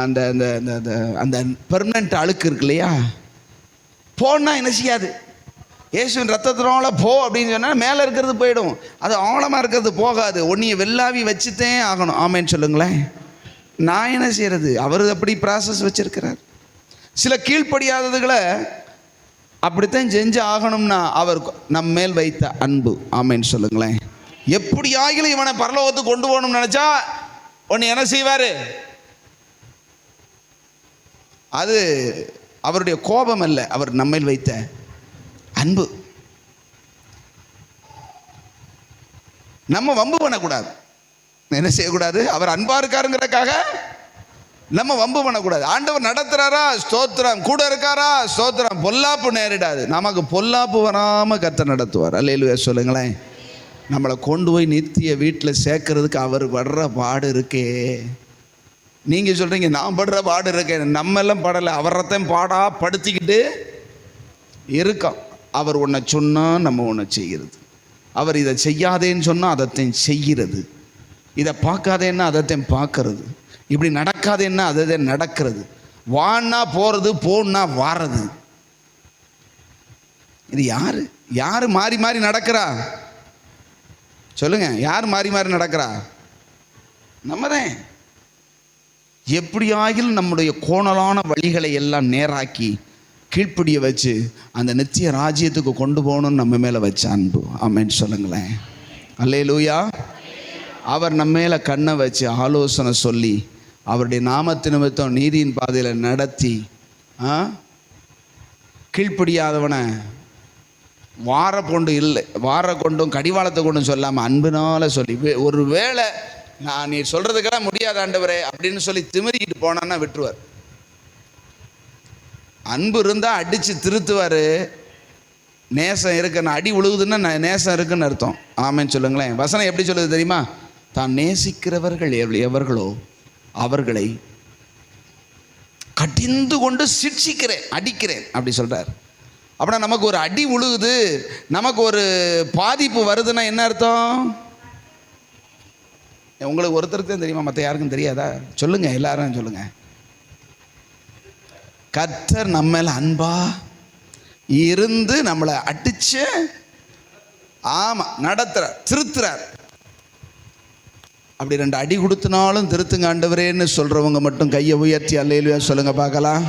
அந்த அந்த அந்த அந்த பெர்மனண்ட் அழுக்கு இருக்கு இல்லையா, போனால் என்ன செய்யாது. இயேசுவின் ரத்தத்தினால போ அப்படின்னு சொன்னால் மேலே இருக்கிறது போயிடும், அது ஆழமாக இருக்கிறது போகாது. ஒன்றைய வெள்ளாவி வச்சுத்தே ஆகணும். ஆமேன்னு சொல்லுங்களேன். நான் என்ன செய்கிறது? அவர் அப்படி ப்ராசஸ் வச்சிருக்கிறார். சில கீழ்ப்படியாததுகளை அப்படித்தான் செஞ்சு ஆகணும்னா அவர் நம்ம மேல் வைத்த அன்பு. ஆமேன்னு சொல்லுங்களேன். எப்படி ஆகிலும் இவனை பரலோகத்துக்கு கொண்டு போகணும்னு நினச்சா ஒன்று என்ன செய்வார்? அது அவருடைய கோபம் அல்ல, அவர் நம்மேல் வைத்த அன்பு. நம்ம வம்பு பண்ணக்கூடாது. என்ன செய்யக்கூடாது? அவர் அன்பா இருக்காருங்கிறதுக்காக நம்ம வம்பு பண்ணக்கூடாது. ஆண்டவர் நடத்துறாரா, ஸ்தோத்திரம். கூட இருக்காரா, ஸ்தோத்திரம். பொல்லாப்பு நேரிடாது. நமக்கு பொல்லாப்பு வராமல் கர்த்தர் நடத்துவார். அல்லேலூயா சொல்லுங்களேன். நம்மளை கொண்டு போய் நித்திய வீட்டில் சேர்க்கறதுக்கு அவர் படுற பாடு இருக்கே. நீங்கள் சொல்கிறீங்க நான் படுற பாடு இருக்கேன். நம்ம எல்லாம் படலை, அவரைத்தான் பாடா படுத்திக்கிட்டு இருக்கோம். அவர் ஒன்றை சொன்னால் நம்ம ஒன்று செய்கிறது, அவர் இதை செய்யாதேன்னு சொன்னால் அதைத்தையும் செய்கிறது, இதை பார்க்காதேன்னா அதைத்தையும் பார்க்கறது, இப்படி நடக்காதேன்னா அதை நடக்கிறது, வான்னா போகிறது, போன்னா வாரது. இது யாரு யாரு மாறி மாறி நடக்கிறா சொல்லுங்க? யார் மாறி மாறி நடக்கிறா? நம்ம தான். எப்படியாகிலும் நம்முடைய கோணலான வழிகளை எல்லாம் நேராக்கி கீழ்ப்படிய வச்சு அந்த நித்திய ராஜ்யத்துக்கு கொண்டு போகணும்னு நம்ம மேலே வச்ச அன்பு. ஆமென் சொல்லுங்களேன். அல்லேலூயா. அவர் நம்ம மேலே கண்ணை வச்சு ஆலோசனை சொல்லி அவருடைய நாமத்து நிமித்தம் நீதியின் பாதையில் நடத்தி கீழ்ப்படியாதவனை வார கொண்டு இல்லை, வார கொண்டும் கடிவாளத்தை கொண்டும் சொல்லாமல் அன்புனால சொல்லி, ஒரு வேளை நான் நீ சொல்கிறதுக்கெல்லாம் முடியாத ஆண்டவரே அப்படின்னு சொல்லி திமிரிக்கிட்டு போனான்னா விட்டுருவார். அன்பு இருந்தால் அடித்து திருத்துவார். நேசம் இருக்குன்னு அடி உழுகுதுன்னா நேசம் இருக்குன்னு அர்த்தம். ஆமென்னு சொல்லுங்களேன். வசனம் எப்படி சொல்லுது தெரியுமா? தான் நேசிக்கிறவர்கள் எவர்களோ அவர்களை கடிந்து கொண்டு சிட்சிக்கிறேன், அடிக்கிறேன் அப்படி சொல்கிறார். அப்படின்னா நமக்கு ஒரு அடி உழுகுது, நமக்கு ஒரு பாதிப்பு வருதுன்னா என்ன அர்த்தம்? உங்களுக்கு ஒருத்தருக்கு தான் தெரியுமா? மற்ற யாருக்கும் தெரியாதா? சொல்லுங்க, எல்லாரும் சொல்லுங்க. கர்த்தர் நம்ம மேல அன்பா இருந்து நம்மளை அடிச்சு நடத்துறார், திருத்துறார். அப்படி 2 அடி கொடுத்தனாலும் திருத்துங்க ஆண்டவரேன்னு சொல்றவங்க மட்டும் கையை உயர்த்தி அல்லேலூயா சொல்லுங்க பார்க்கலாம்.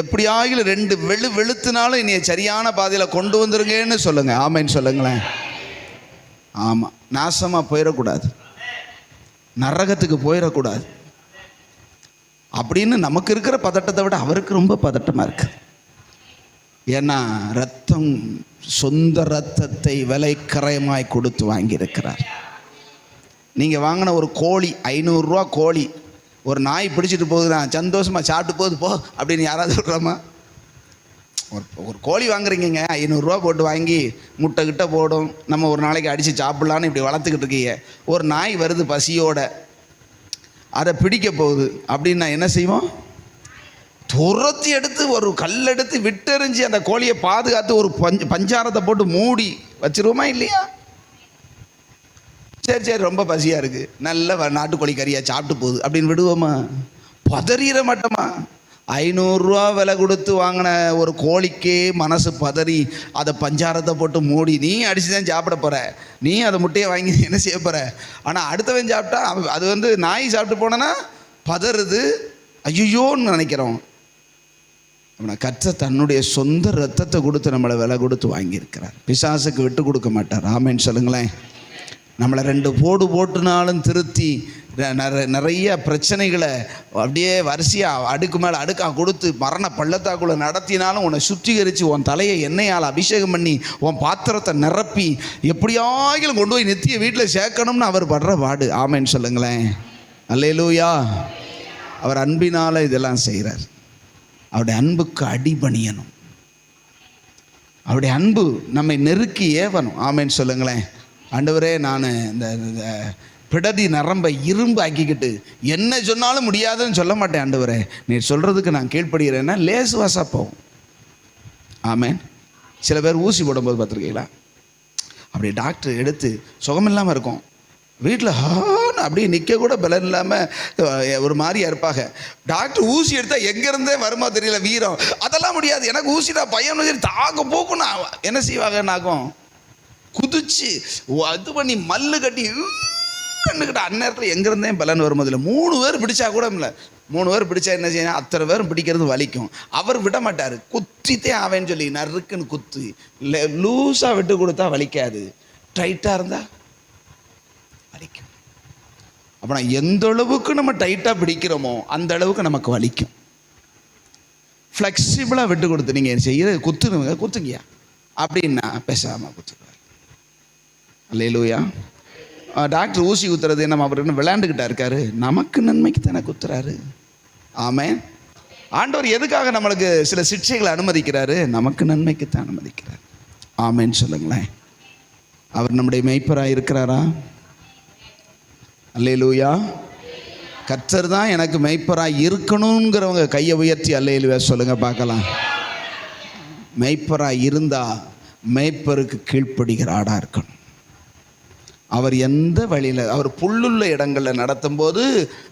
எப்படியாகிலும் 2 வெளுத்துனாலும் இனிய சரியான பாதையில் கொண்டு வந்துருங்கன்னு சொல்லுங்க. ஆமைன்னு சொல்லுங்களேன். ஆமாம், நாசமாக போயிடக்கூடாது, நரகத்துக்கு போயிடக்கூடாது அப்படின்னு நமக்கு இருக்கிற பதட்டத்தை விட அவருக்கு ரொம்ப பதட்டமாக இருக்கு. ஏன்னா ரத்தம், சொந்த ரத்தத்தை விலைக்கரையமாய் கொடுத்து வாங்கியிருக்கிறார். நீங்கள் வாங்கின ஒரு கோழி, 500 ரூபா கோழி, ஒரு நாய் பிடிச்சிட்டு போகுது, நான் சந்தோஷமாக சாப்பிட்டு போகுது போ அப்படின்னு யாராவது சொல்கிறோமா? ஒரு கோழி வாங்குறீங்க, 500 ரூபா போட்டு வாங்கி முட்டை கிட்ட போடும், நம்ம ஒரு நாளைக்கு அடித்து சாப்பிட்லான்னு இப்படி வளர்த்துக்கிட்டு இருக்கீங்க. ஒரு நாய் வருது பசியோட, அதை பிடிக்க போகுது அப்படின்னா என்ன செய்வோம்? துரத்தி எடுத்து ஒரு கல் எடுத்து விட்டெறிஞ்சு அந்த கோழியை பாதுகாத்து ஒரு பஞ்சாரத்தை போட்டு மூடி வச்சிருவோமா இல்லையா? சரி சரி ரொம்ப பசியாக இருக்குது, நல்ல நாட்டுக்கோழி கறியாக சாப்பிட்டு போகுது அப்படின்னு விடுவோமா? பதறிட மாட்டோமா? 500 ரூபா விலை கொடுத்து வாங்கின ஒரு கோழிக்கே மனசு பதறி அதை பஞ்சாரத்தை போட்டு மூடி நீ அடித்து தான் சாப்பிட போகிற, நீ அதை முட்டையை வாங்கி என்ன செய்ய போகிற? ஆனால் அடுத்தவன் சாப்பிட்டா அது நாய் சாப்பிட்டு போனோன்னா பதறுது, ஐயோன்னு நினைக்கிறோம். அப்படின்னா கர்த்தர் தன்னுடைய சொந்த ரத்தத்தை கொடுத்து நம்மளை விலை கொடுத்து வாங்கியிருக்கிறார். பிசாசுக்கு விட்டு கொடுக்க மாட்டார். ஆமென்னு சொல்லுங்களேன். நம்மளை 2 போட்டுனாலும் திருத்தி நிறைய பிரச்சனைகளை அப்படியே வரிசையாக அடுக்கு மேலே அடுக்காக கொடுத்து மரண பள்ளத்தாக்குள்ளே நடத்தினாலும் உன்னை சுத்திகரித்து உன் தலையை எண்ணெயால் அபிஷேகம் பண்ணி உன் பாத்திரத்தை நிரப்பி எப்படியாகிலும் கொண்டு போய் நித்திய வீட்டில் சேர்க்கணும்னு அவர் படுற பாடு. ஆமென்னு சொல்லுங்களேன். அல்லேலூயா. அவர் அன்பினால் இதெல்லாம் செய்கிறார். அவருடைய அன்புக்கு அடிபணியணும், அவருடைய அன்பு நம்மை நெருக்கி ஏவணும். ஆமென்னு சொல்லுங்களேன். ஆண்டவரே, நான் இந்த பிடதி நரம்பை இரும்பு ஆக்கிக்கிட்டு என்ன சொன்னாலும் முடியாதுன்னு சொல்ல மாட்டேன். ஆண்டவரே, நீ சொல்கிறதுக்கு நான் கீழ்ப்படுகிறேன்னா லேசுவாசாக போகும். ஆமென். சில பேர் ஊசி போடும்போது பார்த்துருக்கீங்களா? அப்படி டாக்டர் எடுத்து சுகமில்லாமல் இருக்கும், வீட்டில் அப்படியே நிற்க கூட பலன் இல்லாமல் ஒரு மாதிரியா இருப்பாங்க. டாக்டர் ஊசி எடுத்தால் எங்கேருந்தே வருமா தெரியல வீரம். அதெல்லாம் முடியாது, எனக்கு ஊசிடா பையன் தாங்க போக்குன்னா என்ன செய்வாங்கன்னாக்கும் குதிச்சு அது பண்ணி மல்லு கட்டி கண்ணுக்கிட்ட அந்நேரத்தில் எங்கேருந்தே பலன் வரும். அதில் 3 பேர் பிடிச்சா கூட இல்லை, 3 பேர் பிடிச்சா என்ன செய்யணும்? அத்தனை பேரும் பிடிக்கிறது வலிக்கும். அவர் விட மாட்டார், குத்தித்தே ஆவேன்னு சொல்லி நறுக்குன்னு குத்து. இல்லை லூஸாக விட்டு கொடுத்தா வலிக்காது, டைட்டாக இருந்தால் வலிக்கும். அப்போ எந்த அளவுக்கு நம்ம டைட்டாக பிடிக்கிறோமோ அந்த அளவுக்கு நமக்கு வலிக்கும். ஃப்ளெக்சிபிளாக விட்டு கொடுத்து நீங்கள் செய்கிற குத்துனுங்க, குத்துங்கயா அப்படின்னா பேசாமல் குத்துருவார். அல்லேலூயா. டாக்டர் ஊசி குத்துறது நம்ம அவர் என்ன விளையாண்டுக்கிட்டா இருக்காரு? நமக்கு நன்மைக்கு தானே குத்துறாரு. ஆமென். ஆண்டவர் எதுக்காக நம்மளுக்கு சில சிக்ஷைகளை அனுமதிக்கிறாரு? நமக்கு நன்மைக்கு தான் அனுமதிக்கிறார். ஆமென்னு சொல்லுங்களேன். அவர் நம்முடைய மேய்ப்பராக இருக்கிறாரா? அல்லேலூயா. கர்த்தர் தான் எனக்கு மேய்ப்பராக இருக்கணுங்கிறவங்க கையை உயர்த்தி அல்லேலூயா சொல்லுங்க பார்க்கலாம். மேய்ப்பராக இருந்தால் மேய்ப்பருக்கு கீழ்ப்படுகிற ஆடாக இருக்கணும். அவர் எந்த வழியில், அவர் புல்லுள்ள இடங்களில் நடத்தும் போது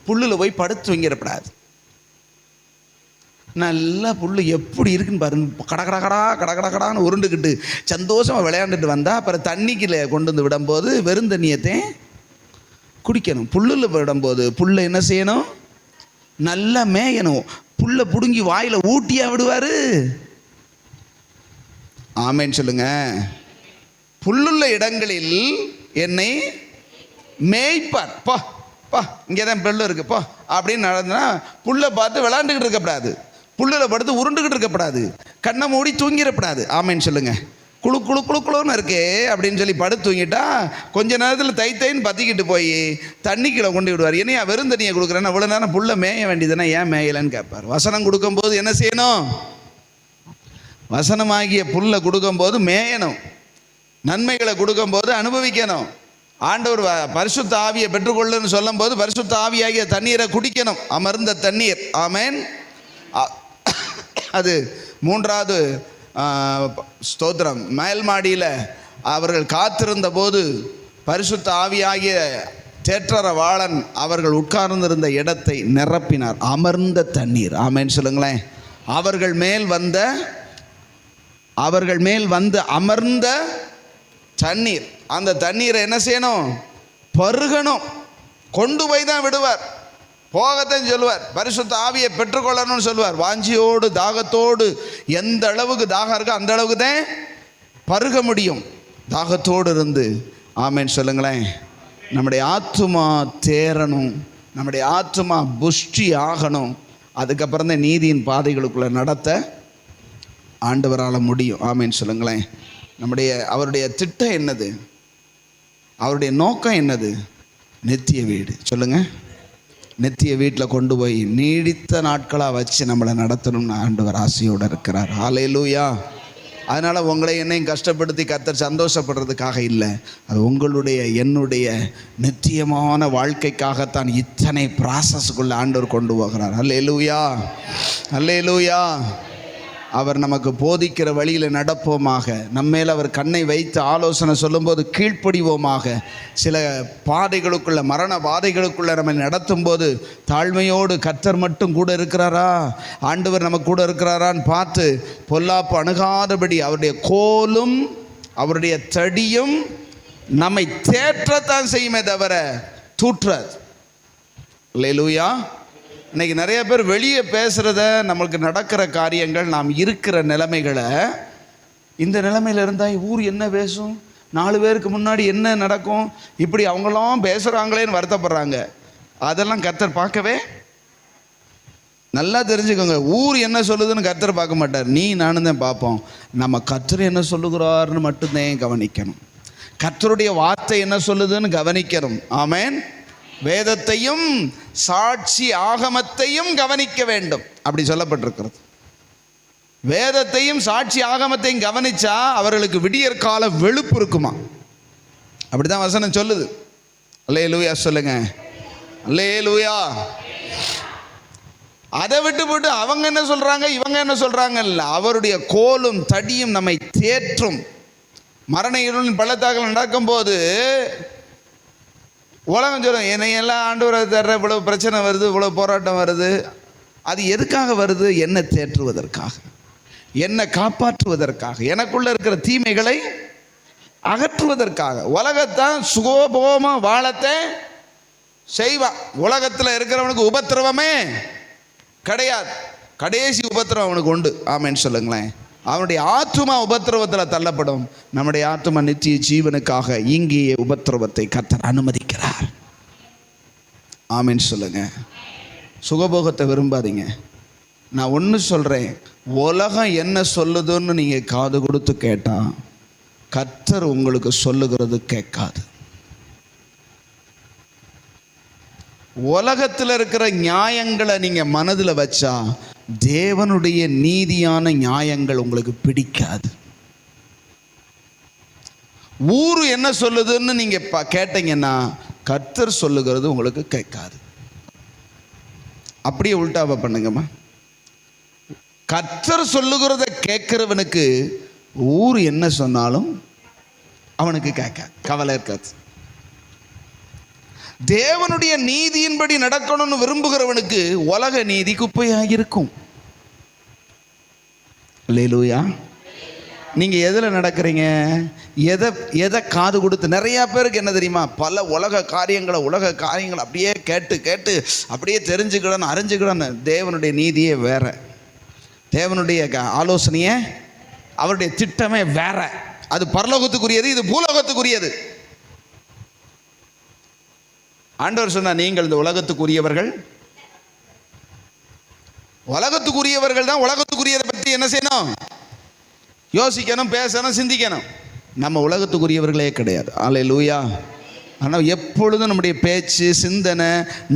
புல்லில் போய் படுத்து வைங்கிடப்படாது. நல்லா புல் எப்படி இருக்குன்னு பாருங்க, கடகடான்னு உருண்டுக்கிட்டு சந்தோஷமாக விளையாண்டுட்டு வந்தால் அப்புறம் தண்ணிக்குள்ள கொண்டு வந்து விடும்போது வெறும் தண்ணியத்தை குடிக்கணும். புல்லில் விடும்போது புல்லை என்ன செய்யணும்? நல்லா மேயணும். புல்லை பிடுங்கி வாயில் ஊட்டியா விடுவார்? ஆமேன்னு சொல்லுங்க. புல்லுள்ள இடங்களில் என்னை மேய்ப்பார். பா பா இங்கே தான் புல்லு இருக்கு பா அப்படின்னு நடந்தா புல்லை பார்த்து விளாண்டுக்கிட்டு இருக்கக்கூடாது, புல்லில் படுத்து உருண்டுக்கிட்டு இருக்கக்கூடாது, கண்ணை மூடி தூங்கிடப்படாது. ஆமேன்னு சொல்லுங்க. குழு குழு குழு குழுன்னு இருக்கே அப்படின்னு சொல்லி படுத்து தூங்கிட்டா கொஞ்ச நேரத்தில் தைன்னு பற்றிக்கிட்டு போய் தண்ணிக்குள்ளே கொண்டு விடுவார். என்னையா வெறும் தண்ணியை கொடுக்குறேன்னு அவ்வளோ நேரம் புல்லை மேய வேண்டியதுன்னா ஏன் மேயலைன்னு கேட்பார். வசனம் கொடுக்கும்போது என்ன செய்யணும்? வசனமாகிய புல்லை கொடுக்கும்போது மேயணும், நன்மைகளை கொடுக்கும்போது அனுபவிக்கணும். ஆண்டவர் பரிசுத்த ஆவியை பெற்றுக்கொள்ளுன்னு சொல்லும் போது பரிசுத்த ஆவியாகிய தண்ணீரை குடிக்கணும், அமர்ந்த தண்ணீர். ஆமேன். அது மூன்றாவது ஸ்தோத்திரம். மேல் மாடியில் அவர்கள் காத்திருந்த போது பரிசுத்த ஆவியாகிய தேற்றரவாளன் அவர்கள் உட்கார்ந்திருந்த இடத்தை நிரப்பினார். அமர்ந்த தண்ணீர். ஆமேன்னு சொல்லுங்களேன். அவர்கள் மேல் வந்து அமர்ந்த தண்ணீர். அந்த தண்ணீரை என்ன செய்யணும்? பருகணும். கொண்டு போய் தான் விடுவார், போகத்தான் சொல்லுவார். பரிசுத்த ஆவியை பெற்றுக்கொள்ளணும்னு சொல்லுவார். வாஞ்சியோடு தாகத்தோடு எந்த அளவுக்கு தாகம் இருக்கோ அந்த அளவுக்கு தான் பருக முடியும். தாகத்தோடு இருந்து ஆமேன்னு சொல்லுங்களேன். நம்முடைய ஆத்துமா தேரணும், நம்முடைய ஆத்துமா புஷ்டி ஆகணும். அதுக்கப்புறம் தான் நீதியின் பாதைகளுக்குள்ளே நடத்த ஆண்டவரால் முடியும். ஆமேன்னு சொல்லுங்களேன். அவருடைய திட்டம் என்னது? அவருடைய நோக்கம் என்னது? நித்திய வீடு. சொல்லுங்க. நித்திய வீட்டில் கொண்டு போய் நீடித்த நாட்களாக வச்சு நம்மளை நடத்தணும்னு ஆண்டவர் ஆசையோடு இருக்கிறார். ஹல்லேலூயா. அதனால் உங்களை என்னையும் கஷ்டப்படுத்தி கர்த்தர் சந்தோஷப்படுறதுக்காக இல்லை, அது உங்களுடைய என்னுடைய நித்தியமான வாழ்க்கைக்காகத்தான் இத்தனை ப்ராசஸ்க்குள்ளே ஆண்டவர் கொண்டு போகிறார். ஹல்லேலூயா, ஹல்லேலூயா. அவர் நமக்கு போதிக்கிற வழியில் நடப்போமாக. நம்மேல் அவர் கண்ணை வைத்து ஆலோசனை சொல்லும்போது கீழ்ப்படிவோமாக. சில பாதைகளுக்குள்ள, மரண பாதைகளுக்குள்ள நம்ம நடத்தும் போது தாழ்மையோடு கர்த்தர் மட்டும் கூட இருக்கிறாரா, ஆண்டவர் நம்ம கூட இருக்கிறாரான்னு பார்த்து பொல்லாப்பு அணுகாதபடி அவருடைய கோலும் அவருடைய தடியும் நம்மை தேற்றத்தான் செய்யுமே தவிர தூற்றாது. அல்லேலூயா. இன்றைக்கி நிறைய பேர் வெளியே பேசுகிறத, நம்மளுக்கு நடக்கிற காரியங்கள், நாம் இருக்கிற நிலைமைகளை, இந்த நிலைமையில் இருந்தால் ஊர் என்ன பேசும், 4 பேருக்கு முன்னாடி என்ன நடக்கும், இப்படி அவங்களாம் பேசுகிறாங்களேன்னு வருத்தப்படுறாங்க. அதெல்லாம் கர்த்தர் பார்க்கவே நல்லா தெரிஞ்சுக்கோங்க. ஊர் என்ன சொல்லுதுன்னு கர்த்தர் பார்க்க மாட்டார், நீ நானும் தான் பார்ப்போம். நம்ம கர்த்தர் என்ன சொல்லுகிறாருன்னு மட்டும்தான் கவனிக்கணும். கர்த்தருடைய வார்த்தை என்ன சொல்லுதுன்னு கவனிக்கணும். ஆமேன். வேதத்தையும் சாட்சி ஆகமத்தையும் கவனிக்க வேண்டும், அப்படி சொல்லப்பட்டிருக்கிறது. வேதத்தையும் சாட்சி ஆகமத்தையும் கவனிச்சா அவர்களுக்கு விடியற்கால வெளுப்பு இருக்குமா, அப்படிதான் வசனம் சொல்லுது. அல்லேலூயா சொல்லுங்க. அல்லேலூயா. அதை விட்டு போட்டு அவங்க என்ன சொல்றாங்க இவங்க என்ன சொல்றாங்க இல்லை, அவருடைய கோலும் தடியும் நம்மை தேற்றும். மரண இருளின் பள்ளத்தாக்கில் நடக்கும்போது உலகம் சொல்லும், என்னையெல்லாம் ஆண்டவரை தர்ற இவ்வளவு பிரச்சனை வருது, இவ்வளவு போராட்டம் வருது. அது எதுக்காக வருது? என்னை தேற்றுவதற்காக, என்னை காப்பாற்றுவதற்காக, எனக்குள்ள இருக்கிற தீமைகளை அகற்றுவதற்காக. உலகத்தான் சுகோபோகமாக வாழத்தை செய்வான். உலகத்தில் இருக்கிறவனுக்கு உபத்திரவமே கிடையாது, கடைசி உபத்திரவம் அவனுக்கு உண்டு. ஆமேன்னு சொல்லுங்களேன். அவனுடைய ஆத்துமா உபத்திரவத்தில் தள்ளப்படும். நம்முடைய ஆத்துமா நித்திய ஜீவனுக்காக இங்கேயே உபத்திரவத்தை கர்த்தர் அனுமதிக்கிறார். ஆமேன்னு சொல்லுங்க. சுகபோகத்தை விரும்பாதீங்க. நான் ஒன்று சொல்கிறேன், உலகம் என்ன சொல்லுதுன்னு நீங்கள் காது கொடுத்து கேட்டால் கர்த்தர் உங்களுக்கு சொல்லுகிறது கேட்காது. உலகத்தில் இருக்கிற நியாயங்களை நீங்கள் மனதில் வச்சா தேவனுடைய நீதியான நியாயங்கள் உங்களுக்கு பிடிக்காது. ஊரு என்ன சொல்லுதுன்னு நீங்க கேட்டீங்கன்னா கர்த்தர் சொல்லுகிறது உங்களுக்கு கேட்காது. அப்படியே உல்டாவா பண்ணுங்கம்மா. கர்த்தர் சொல்லுகிறத கேட்கிறவனுக்கு ஊர் என்ன சொன்னாலும் அவனுக்கு கவலை இருக்காது. தேவனுடைய நீதியின்படி நடக்கணும்னு விரும்புகிறவனுக்கு உலக நீதி குப்பையாக இருக்கும். அல்லேலூயா. நீங்க எதுல நடக்கிறீங்க? எதை காது கொடுத்து? நிறைய பேருக்கு என்ன தெரியுமா, பல உலக காரியங்களை அப்படியே கேட்டு கேட்டு அப்படியே தெரிஞ்சுக்கிடணும், அறிஞ்சுக்கிடணும். தேவனுடைய நீதியே வேற, தேவனுடைய ஆலோசனையே, அவருடைய திட்டமே வேற. அது பரலோகத்துக்குரியது, இது பூலோகத்துக்குரியது. ஆண்டவர் சொன்னா, நீங்கள் இந்த உலகத்துக்குரியவர்கள். உலகத்துக்குரியவர்கள் தான் உலகத்துக்குரியதை பற்றி என்ன செய்யணும்? யோசிக்கணும், பேசணும், சிந்திக்கணும். நம்ம உலகத்துக்குரியவர்களே கிடையாது. அல்லேலூயா. ஆனால் எப்பொழுதும் நம்முடைய பேச்சு, சிந்தனை,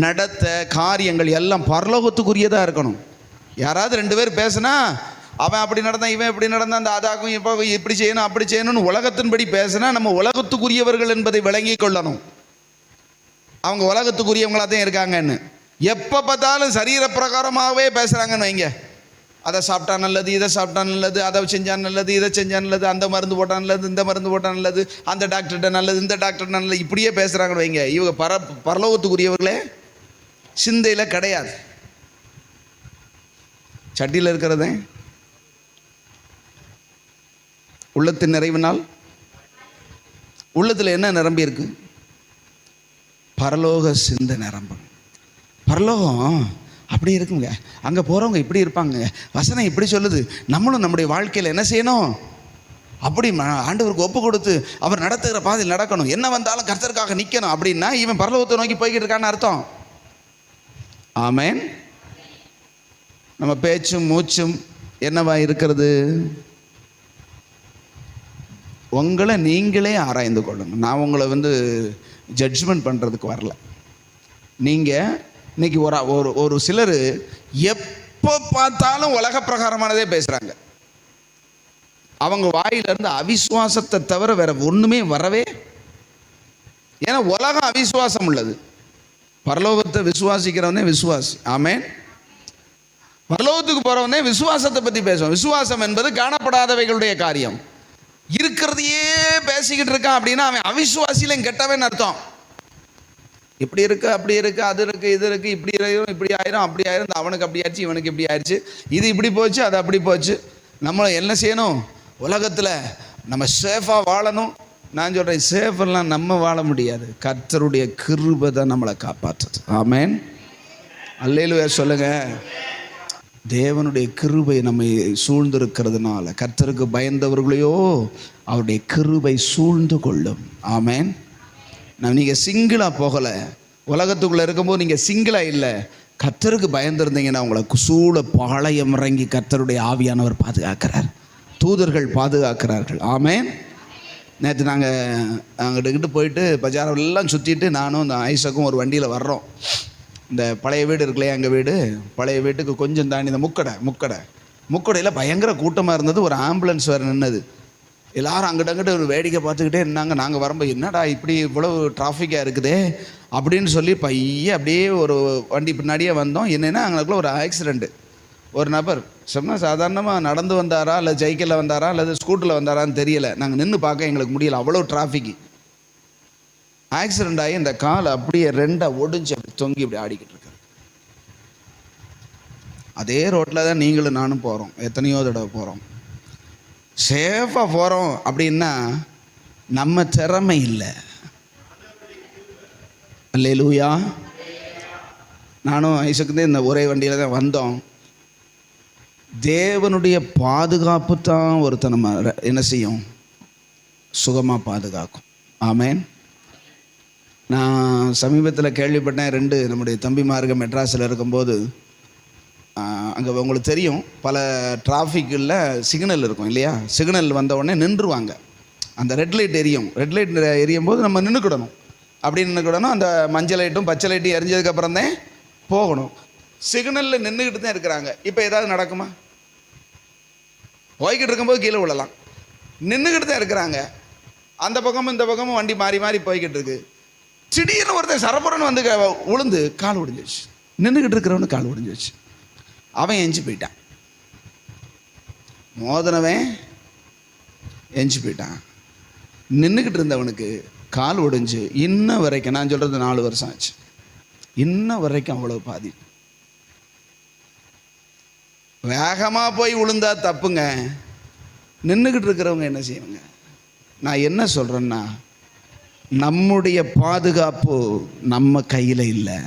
நடத்த, காரியங்கள் எல்லாம் பரலோகத்துக்குரியதாக இருக்கணும். யாராவது ரெண்டு பேர் பேசுனா, அவன் அப்படி நடந்தான், இவன் இப்படி நடந்தான், அந்த அதாக்கும் இப்போ இப்படி செய்யணும் அப்படி செய்யணும்னு உலகத்தின்படி பேசுனா, நம்ம உலகத்துக்குரியவர்கள் என்பதை விளங்கி கொள்ளணும். அவங்க உலகத்துக்குரியவங்களாக தான் இருக்காங்கன்னு. எப்போ பார்த்தாலும் சரீர பிரகாரமாகவே பேசுகிறாங்கன்னு வைங்க. அதை சாப்பிட்டா நல்லது, இதை சாப்பிட்டா நல்லது, அதை செஞ்சால் நல்லது, இதை செஞ்சால் நல்லது, அந்த மருந்து போட்டால் நல்லது, இந்த மருந்து போட்டால் நல்லது, அந்த டாக்டர்கிட்ட நல்லது, இந்த டாக்டர்கிட்ட நல்லது, இப்படியே பேசுகிறாங்கன்னு வைங்க. இவங்க பரலோகத்துக்குரியவர்களே சிந்தையில் கிடையாது. சட்டியில் இருக்கிறதே உள்ளத்தின் நிறைவினால் உள்ளத்தில் என்ன நிரம்பி இருக்கு? பரலோக சிந்தை நிரம்பும். பரலோகம் அப்படி இருக்குங்க. அங்கே போகிறவங்க இப்படி இருப்பாங்க, வசனம் இப்படி சொல்லுது. நம்மளும் நம்முடைய வாழ்க்கையில் என்ன செய்யணும்? அப்படி ஆண்டவருக்கு ஒப்பு கொடுத்து அவர் நடத்துகிற பாதையில் நடக்கணும். என்ன வந்தாலும் கர்த்தருக்காக நிற்கணும். அப்படின்னா இவன் பரலோகத்தை நோக்கி போய்கிட்டு இருக்கான்னு அர்த்தம். ஆமேன். நம்ம பேச்சும் மூச்சும் என்னவா இருக்கிறது? உங்களை நீங்களே ஆராய்ந்து கொள்ளுங்க. நான் உங்களை ஜட்ஜ்மெண்ட் பண்ணுறதுக்கு வரல. நீங்கள் இன்னைக்கு ஒரு சிலர் எப்போ பார்த்தாலும் உலக பிரகாரமானதே பேசுகிறாங்க. அவங்க வாயிலிருந்து அவிசுவாசத்தை தவிர வேற ஒன்றுமே வரவே. ஏன்னா உலகம் அவிசுவாசம் உள்ளது. பரலோகத்தை விசுவாசிக்கிறவனே விசுவாசி. ஆமேன். பரலோகத்துக்கு போகிறவனே விசுவாசத்தை பற்றி பேசுவோம். விசுவாசம் என்பது காணப்படாதவைகளுடைய காரியம். இருக்கிறதையே பேசிக்கிட்டு இருக்கான் அப்படின்னா அவன் அவிசுவாசியிலும் கெட்டவன் அர்த்தம். இப்படி இருக்கு, அப்படி இருக்கு, அது இருக்கு, இது இருக்கு, இப்படி ஆயிரும், இப்படி ஆயிரும், அப்படி ஆயிரும், அவனுக்கு அப்படி ஆயிடுச்சு, இவனுக்கு இப்படி ஆயிடுச்சு, இது இப்படி போச்சு, அது அப்படி போச்சு. நம்ம என்ன செய்யணும்? உலகத்தில் நம்ம சேஃபாக வாழணும். நான் சொல்கிறேன், சேஃபெல்லாம் நம்ம வாழ முடியாது. கர்த்தருடைய கிருபை தான் நம்மளை காப்பாற்றுது. ஆமேன். அல்லேலூயா சொல்லுங்க. தேவனுடைய கிருபை நம்மை சூழ்ந்திருக்கிறதுனால கர்த்தருக்கு பயந்தவர்களையோ அவருடைய கிருபை சூழ்ந்து கொள்ளும். ஆமேன். நீங்கள் சிங்கிளாக போகலை. உலகத்துக்குள்ளே இருக்கும்போது நீங்கள் சிங்கிளாக இல்லை. கர்த்தருக்கு பயந்துருந்தீங்கன்னா உங்களை சூழ பாளையம் இறங்கி கர்த்தருடைய ஆவியானவர் பாதுகாக்கிறார், தூதர்கள் பாதுகாக்கிறார்கள். ஆமேன். நேற்று நாங்கள் அங்கிட்டு போயிட்டு பஜாரெல்லாம் சுற்றிட்டு நானும் இந்த ஐசக்கும் ஒரு வண்டியில் வர்றோம். இந்த பழைய வீடு இருக்குல்லையா, எங்கள் வீடு, பழைய வீட்டுக்கு கொஞ்சம் தாண்டி இந்த முக்கடையில் பயங்கர கூட்டமாக இருந்தது. ஒரு ஆம்புலன்ஸ் வேறு நின்னது. எல்லாரும் அங்கிட்ட ஒரு வேடிக்கை பார்த்துக்கிட்டே இருந்தாங்க. நாங்கள் வரும்போது என்னடா இப்படி இவ்வளவு டிராஃபிக்காக இருக்குதே அப்படின்னு சொல்லி அப்படியே ஒரு வண்டி பின்னாடியே வந்தோம். என்னென்னா அங்களுக்குள்ள ஒரு ஆக்சிடெண்ட்டு. ஒரு நபர் சொன்னால் சாதாரணமாக நடந்து வந்தாரா இல்லை சைக்கிளில் வந்தாரா அல்லது ஸ்கூட்டரில் வந்தாரான்னு தெரியலை. நாங்கள் நின்று பார்க்க எங்களுக்கு முடியல, அவ்வளோ டிராஃபிக்கு. ஆக்சிடெண்ட் ஆகி இந்த காலை அப்படியே ரெண்டாக ஒடிஞ்சு அப்படி தொங்கி இப்படி ஆடிக்கிட்டு இருக்கு. அதே ரோட்டில் தான் நீங்களும் நானும் போகிறோம், எத்தனையோ தடவை போகிறோம். சேஃபாக போகிறோம் அப்படின்னா நம்ம திறமை இல்லை. அல்லேலூயா. நானும் ஐசக்குதே இந்த ஒரே வண்டியில் தான் வந்தோம். தேவனுடைய பாதுகாப்பு தான் ஒருத்தர் நம்ம என்ன செய்யும்? சுகமாக பாதுகாக்கும். ஆமேன். நான் சமீபத்தில் கேள்விப்பட்டேன், 2 நம்முடைய தம்பிமார்கள் மெட்ராஸில் இருக்கும்போது அங்கே உங்களுக்கு தெரியும் பல டிராஃபிக்கில் சிக்னல் இருக்கும் இல்லையா? சிக்னல் வந்த உடனே நின்றுவாங்க. அந்த ரெட் லைட் எரியும். ரெட் லைட் எரியும் போது நம்ம நின்றுக்கிடணும். அப்படி நின்றுக்கிடணும். அந்த மஞ்சள் லைட்டும் பச்சை லைட்டும் எரிஞ்சதுக்கப்புறம் தான் போகணும். சிக்னலில் நின்றுக்கிட்டு தான் இருக்கிறாங்க. இப்போ ஏதாவது நடக்குமா? போய்கிட்டு இருக்கும்போது கீழே விழலாம். நின்றுக்கிட்டு தான் இருக்கிறாங்க. அந்த பக்கமும் இந்த பக்கமும் வண்டி மாறி மாறி போய்கிட்டு இருக்கு. திடீர்னு ஒருத்தர் சரப்புறன்னு வந்து உளுந்து கால் ஒடிஞ்சிச்சு. நின்றுக்கிட்டு இருக்கிறவனு கால் ஒடிஞ்சிச்சு. அவன் எஞ்சி போயிட்டான். மோதினவன் எஞ்சி போயிட்டான். நின்றுக்கிட்டு இருந்தவனுக்கு கால் ஒடிஞ்சு இன்ன வரைக்கும், நான் சொல்கிறது 4 வருஷம் ஆச்சு, இன்ன வரைக்கும் அவ்வளோ பாதி. வேகமாக போய் விழுந்தா தப்புங்க, நின்றுக்கிட்டு இருக்கிறவங்க என்ன செய்வாங்க? நான் என்ன சொல்கிறேன்னா, நம்முடைய பாதுகாப்பு நம்ம கையில் இல்லை.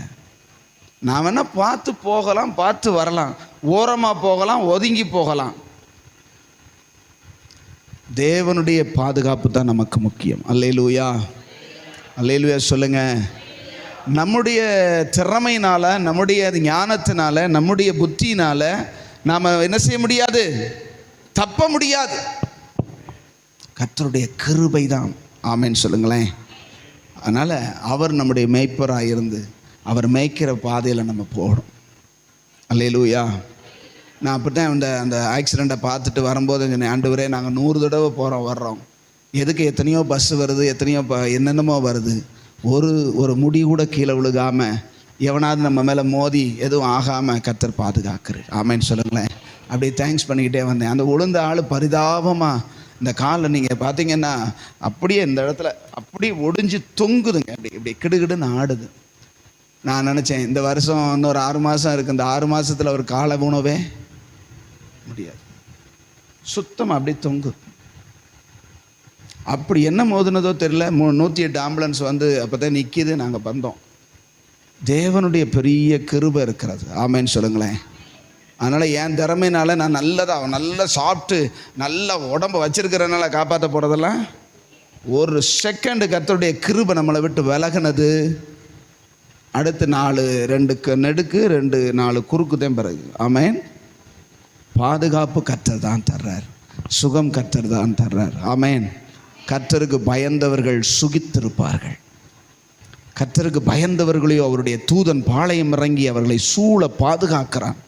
நான் வேணால் பார்த்து போகலாம், பார்த்து வரலாம், ஓரமாக போகலாம், ஒதுங்கி போகலாம். தேவனுடைய பாதுகாப்பு தான் நமக்கு முக்கியம். அல்லேலூயா, அல்லேலூயா சொல்லுங்க. நம்முடைய திறமையினால், நம்முடைய ஞானத்தினால, நம்முடைய புத்தியினால் நாம் என்ன செய்ய முடியாது? தப்ப முடியாது. கர்த்தருடைய கிருபை தான். ஆமென் சொல்லுங்களேன். அதனால் அவர் நம்முடைய மேய்ப்பராக இருந்து அவர் மேய்க்கிற பாதையில் நம்ம போகணும். அல்லேலூயா. நான் அப்படி தான் அந்த ஆக்சிடெண்ட்டை பார்த்துட்டு வரும்போது சொன்னேன், ஆண்டவரே நாங்கள் 100 தடவை போகிறோம் வர்றோம், எதுக்கு எத்தனையோ பஸ்ஸு வருது, எத்தனையோ என்னென்னமோ வருது, ஒரு முடி கூட கீழே விழுகாமல், எவனாவது நம்ம மேலே மோதி எதுவும் ஆகாமல் கர்த்தர் பாதுகாக்கிறார். ஆமென்னு சொல்லுங்களேன். அப்படியே தேங்க்ஸ் பண்ணிக்கிட்டே வந்தேன். அந்த விழுந்த ஆள் பரிதாபமாக இந்த காலில் நீங்கள் பார்த்தீங்கன்னா அப்படியே இந்த இடத்துல அப்படியே ஒடிஞ்சு தொங்குதுங்க, அப்படி இப்படி கிடுகிடுன்னு ஆடுது. நான் நினச்சேன், இந்த வருஷம் இன்னொரு 6 மாதம் இருக்குது, இந்த 6 மாதத்தில் ஒரு காலை ஊனவே முடியாது, சுத்தமாக அப்படி தொங்கு. அப்படி என்ன மோதுனதோ தெரியல. 108 ஆம்புலன்ஸ் வந்து அப்போ தான் நிற்கிது. நாங்கள் வந்தோம். தேவனுடைய பெரிய கிருபை இருக்கிறது. ஆமேன்னு சொல்லுங்களேன். அதனால் என் திறமையினால நான் நல்லா சாப்பிட்டு நல்ல உடம்பை வச்சிருக்கிறதுனால காப்பாற்ற போகிறதெல்லாம் ஒரு செகண்டு கர்த்தருடைய கிருபை நம்மளை விட்டு விலகுனது. அடுத்து 2 நெடுக்கு 4 குறுக்கு தான் பிறகு. ஆமேன். பாதுகாப்பு கர்த்தர் தான் தர்றார், சுகம் கர்த்தர் தான் தர்றார். ஆமேன். கர்த்தருக்கு பயந்தவர்கள் சுகித்திருப்பார்கள். கர்த்தருக்கு பயந்தவர்களையோ அவருடைய தூதன் பாளையம் இறங்கி அவர்களை சூழ பாதுகாக்கிறான்.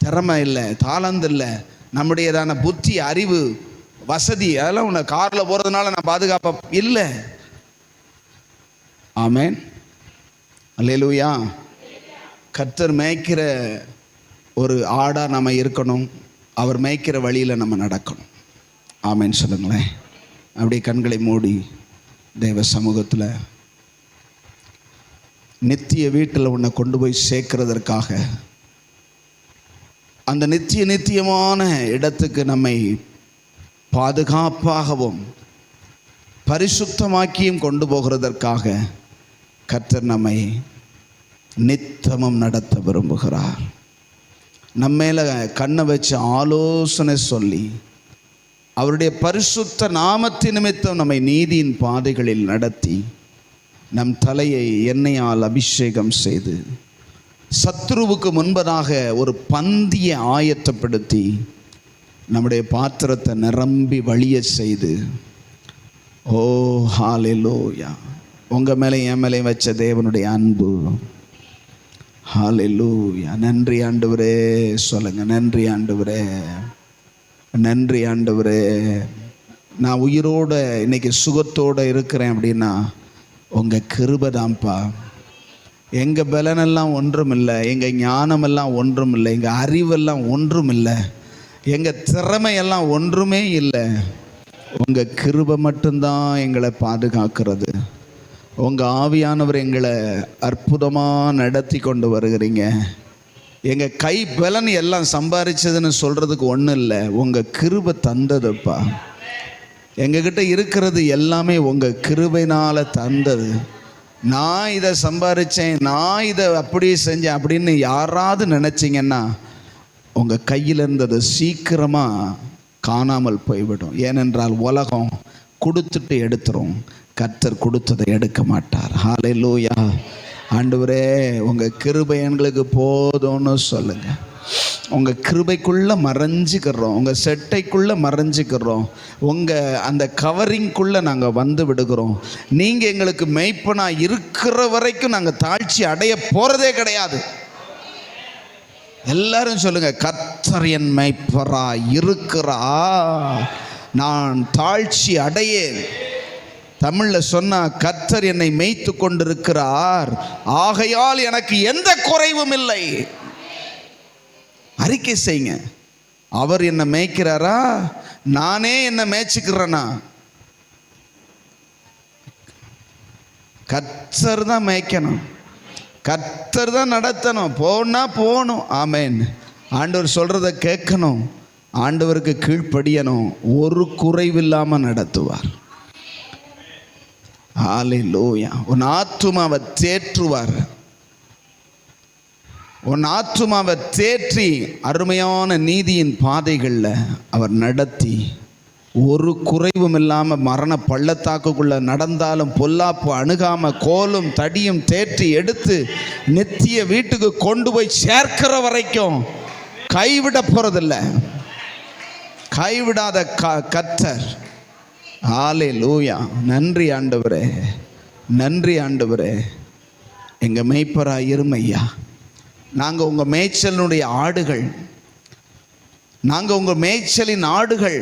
திறமை இல்லை, தாளந்து இல்லை, நம்முடையதான புத்தி, அறிவு, வசதி அதெல்லாம் உன்னை காரில் போகிறதுனால நான் பாதுகாப்பா இல்லை. ஆமேன். அல்லேலூயா. கர்த்தர் மேய்க்கிற ஒரு ஆடாக நம்ம இருக்கணும். அவர் மேய்க்கிற வழியில் நம்ம நடக்கணும். ஆமேன்னு சொல்லுங்களேன். அப்படியே கண்களை மூடி தேவ சமூகத்தில் நித்திய வீட்டில் உன்னை கொண்டு போய் சேர்க்கிறதற்காக, அந்த நித்தியமான இடத்துக்கு நம்மை பாதுகாப்பாகவும் பரிசுத்தமாக்கியும் கொண்டு போகிறதற்காக கர்த்தர் நம்மை நித்தமும் நடத்த விரும்புகிறார். நம்மேல கண்ணை வச்சு ஆலோசனை சொல்லி அவருடைய பரிசுத்த நாமத்தின் நிமித்தம் நம்மை நீதியின் பாதைகளில் நடத்தி நம் தலையை எண்ணெயால் அபிஷேகம் செய்து சத்ருவுக்கு முன்பதாக ஒரு பந்தியை ஆயத்தப்படுத்தி நம்முடைய பாத்திரத்தை நிரம்பி வழிய செய்து, ஓ ஹல்லேலூயா, உங்கள் மேலே என் மேலே வச்ச தேவனுடைய அன்பு. ஹல்லேலூயா. நன்றி ஆண்டவரே சொல்லுங்க. நன்றி ஆண்டவரே, நன்றி ஆண்டவரே. நான் உயிரோடு இன்னைக்கு சுகத்தோடு இருக்கிறேன் அப்படின்னா உங்கள் கிருபை தான்ப்பா. எங்கள் பலனெல்லாம் ஒன்றும் இல்லை, எங்கள் ஞானமெல்லாம் ஒன்றும் இல்லை, எங்கள் அறிவெல்லாம் ஒன்றும் இல்லை, எங்கள் திறமையெல்லாம் ஒன்றுமே இல்லை. உங்கள் கிருபை மட்டும்தான் எங்களை பாதுகாக்கிறது. உங்கள் ஆவியானவர் எங்களை அற்புதமாக நடத்தி கொண்டு வருகிறீங்க. எங்கள் கை பலன் எல்லாம் சம்பாதிச்சதுன்னு சொல்கிறதுக்கு ஒன்றும் இல்லை, உங்கள் கிருபை தந்ததுப்பா. எங்ககிட்ட இருக்கிறது எல்லாமே உங்கள் கிருபையினால் தந்தது. நான் இதை சம்பாதிச்சேன், நான் இதை அப்படி செஞ்சேன் அப்படின்னு யாராவது நினச்சிங்கன்னா உங்கள் கையில் இருந்தது சீக்கிரமாக காணாமல் போய்விடும். ஏனென்றால் உலகம் கொடுத்துட்டு எடுத்துரும், கர்த்தர் கொடுத்ததை எடுக்க மாட்டார். ஹல்லேலூயா. ஆண்டவரே உங்கள் கிருபை எங்களுக்கு போதும்னு சொல்லுங்கள். உங்கள் கிருபைக்குள்ளே மறைஞ்சிக்கிறோம், உங்கள் செட்டைக்குள்ளே மறைஞ்சிக்கிறோம், உங்கள் அந்த கவரிங்குள்ளே நாங்கள் வந்து விடுகிறோம். நீங்கள் எங்களுக்கு மெய்ப்பனாக இருக்கிற வரைக்கும் நாங்கள் தாழ்ச்சி அடைய போகிறதே கிடையாது. எல்லாரும் சொல்லுங்கள், கர்த்தர் என் மெய்ப்பரா இருக்கிறா, நான் தாழ்ச்சி அடையேன். தமிழில் சொன்னால் கர்த்தர் என்னை மேய்த்து கொண்டிருக்கிறார், ஆகையால் எனக்கு எந்த குறைவும் இல்லை. அறிக்கை செய்யுங்க. அவர் என்னை மேய்க்கிறாரா, நானே என்னை மேய்ச்சிக்கிறேனா? கர்த்தர் தான் மேய்க்கணும், கர்த்தர் தான் நடத்தணும். போனா போகணும். ஆமேன். ஆண்டவர் சொல்றதை கேட்கணும், ஆண்டவருக்கு கீழ்ப்படியணும். ஒரு குறைவில்லாமல் நடத்துவார். ஹல்லேலூயா. உன் ஆத்துமாவை தேற்றுவார். உன் ஆத்துமாவை தேற்றி அருமையான நீதியின் பாதைகளில் அவர் நடத்தி ஒரு குறைவும் இல்லாமல் மரண பள்ளத்தாக்குக்குள்ள நடந்தாலும் பொல்லாப்பு அணுகாம கோலும் தடியும் தேற்றி எடுத்து நித்திய வீட்டுக்கு கொண்டு போய் சேர்க்கிற வரைக்கும் கைவிட போறதில்ல. கைவிடாத கர்த்தர். ஹல்லேலூயா. நன்றி ஆண்டவரே, நன்றி ஆண்டவரே. எங்க மேய்ப்பராய் இருமையா. நாங்கள் உங்கள் மேய்ச்சலினுடைய ஆடுகள், நாங்கள் உங்கள் மேய்ச்சலின் ஆடுகள்.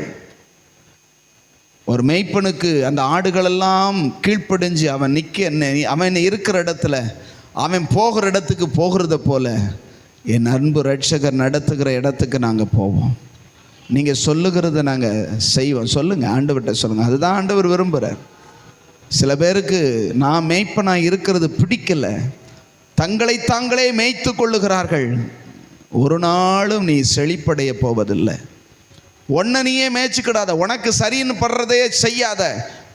ஒரு மேய்ப்பனுக்கு அந்த ஆடுகளெல்லாம் கீழ்ப்படிஞ்சு அவன் இருக்கிற இடத்துல, அவன் போகிற இடத்துக்கு போகிறத போல என் அன்பு ரட்சகர் நடத்துகிற இடத்துக்கு நாங்கள் போவோம். நீங்கள் சொல்லுகிறத நாங்கள் செய்வோம். சொல்லுங்கள், ஆண்டவர்கிட்ட சொல்லுங்கள். அதுதான் ஆண்டவர் விரும்புகிறார். சில பேருக்கு நான் மேய்ப்பனாக இருக்கிறது பிடிக்கலை, தங்களை தாங்களே மேய்த்து கொள்ளுகிறார்கள். ஒரு நாளும் நீ செழிப்படைய போவதில்லை. ஒன்றை நீயே மேய்ச்சிக்கிடாத, உனக்கு சரின்னு படுறதே செய்யாத.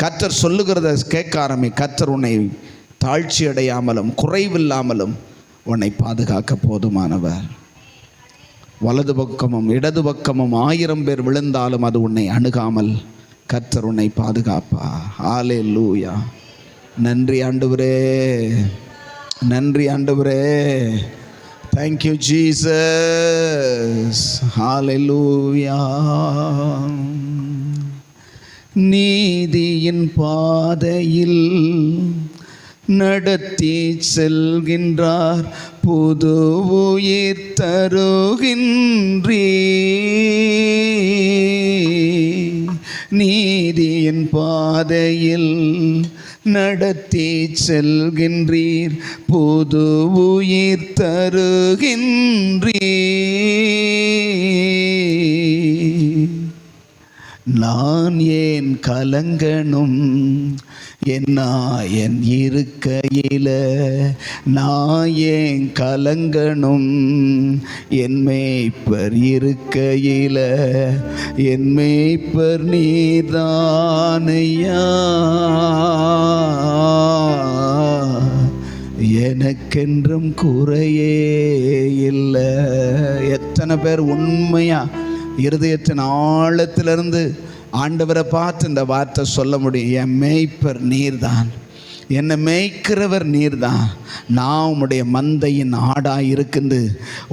கர்த்தர் சொல்லுகிறத கேட்க ஆரம்பி. கர்த்தர் உன்னை தாழ்ச்சி அடையாமலும் குறைவில்லாமலும் உன்னை பாதுகாக்க போதுமானவர். வலது பக்கமும் இடது பக்கமும் 1000 பேர் விழுந்தாலும் அது உன்னை அணுகாமல் கர்த்தர் உன்னை பாதுகாப்பா. ஹல்லேலூயா. நன்றி ஆண்டவரே, நன்றி ஆண்டவரே. Thank you Jesus. Hallelujah. நீதியின் பாதையில் நடத்தி செல்கின்றார், புது உயிர் தருகின்றீர். நீதியின் பாதையில் நடத்தி செல்கின்றீர், புது உயிர் தருகின்றீர். நான் ஏன் கலங்கணும் என் இருக்கையில, நான் ஏன் கலங்கணும் என் மேய்ப்பர் இருக்கையில. என் மேய்ப்பர் நீதானையா, எனக்கென்றும் குறையே இல்லை. எத்தனை பேர் உண்மையா இருதயத்தின் ஆழத்திலிருந்து ஆண்டவரை பார்த்து இந்த வார்த்தை சொல்ல முடியும்? என் மேய்ப்பர் நீர்தான், என்னை மேய்க்கிறவர் நீர்தான். நான் உம்முடைய மந்தையின் ஆடாய் இருக்குது,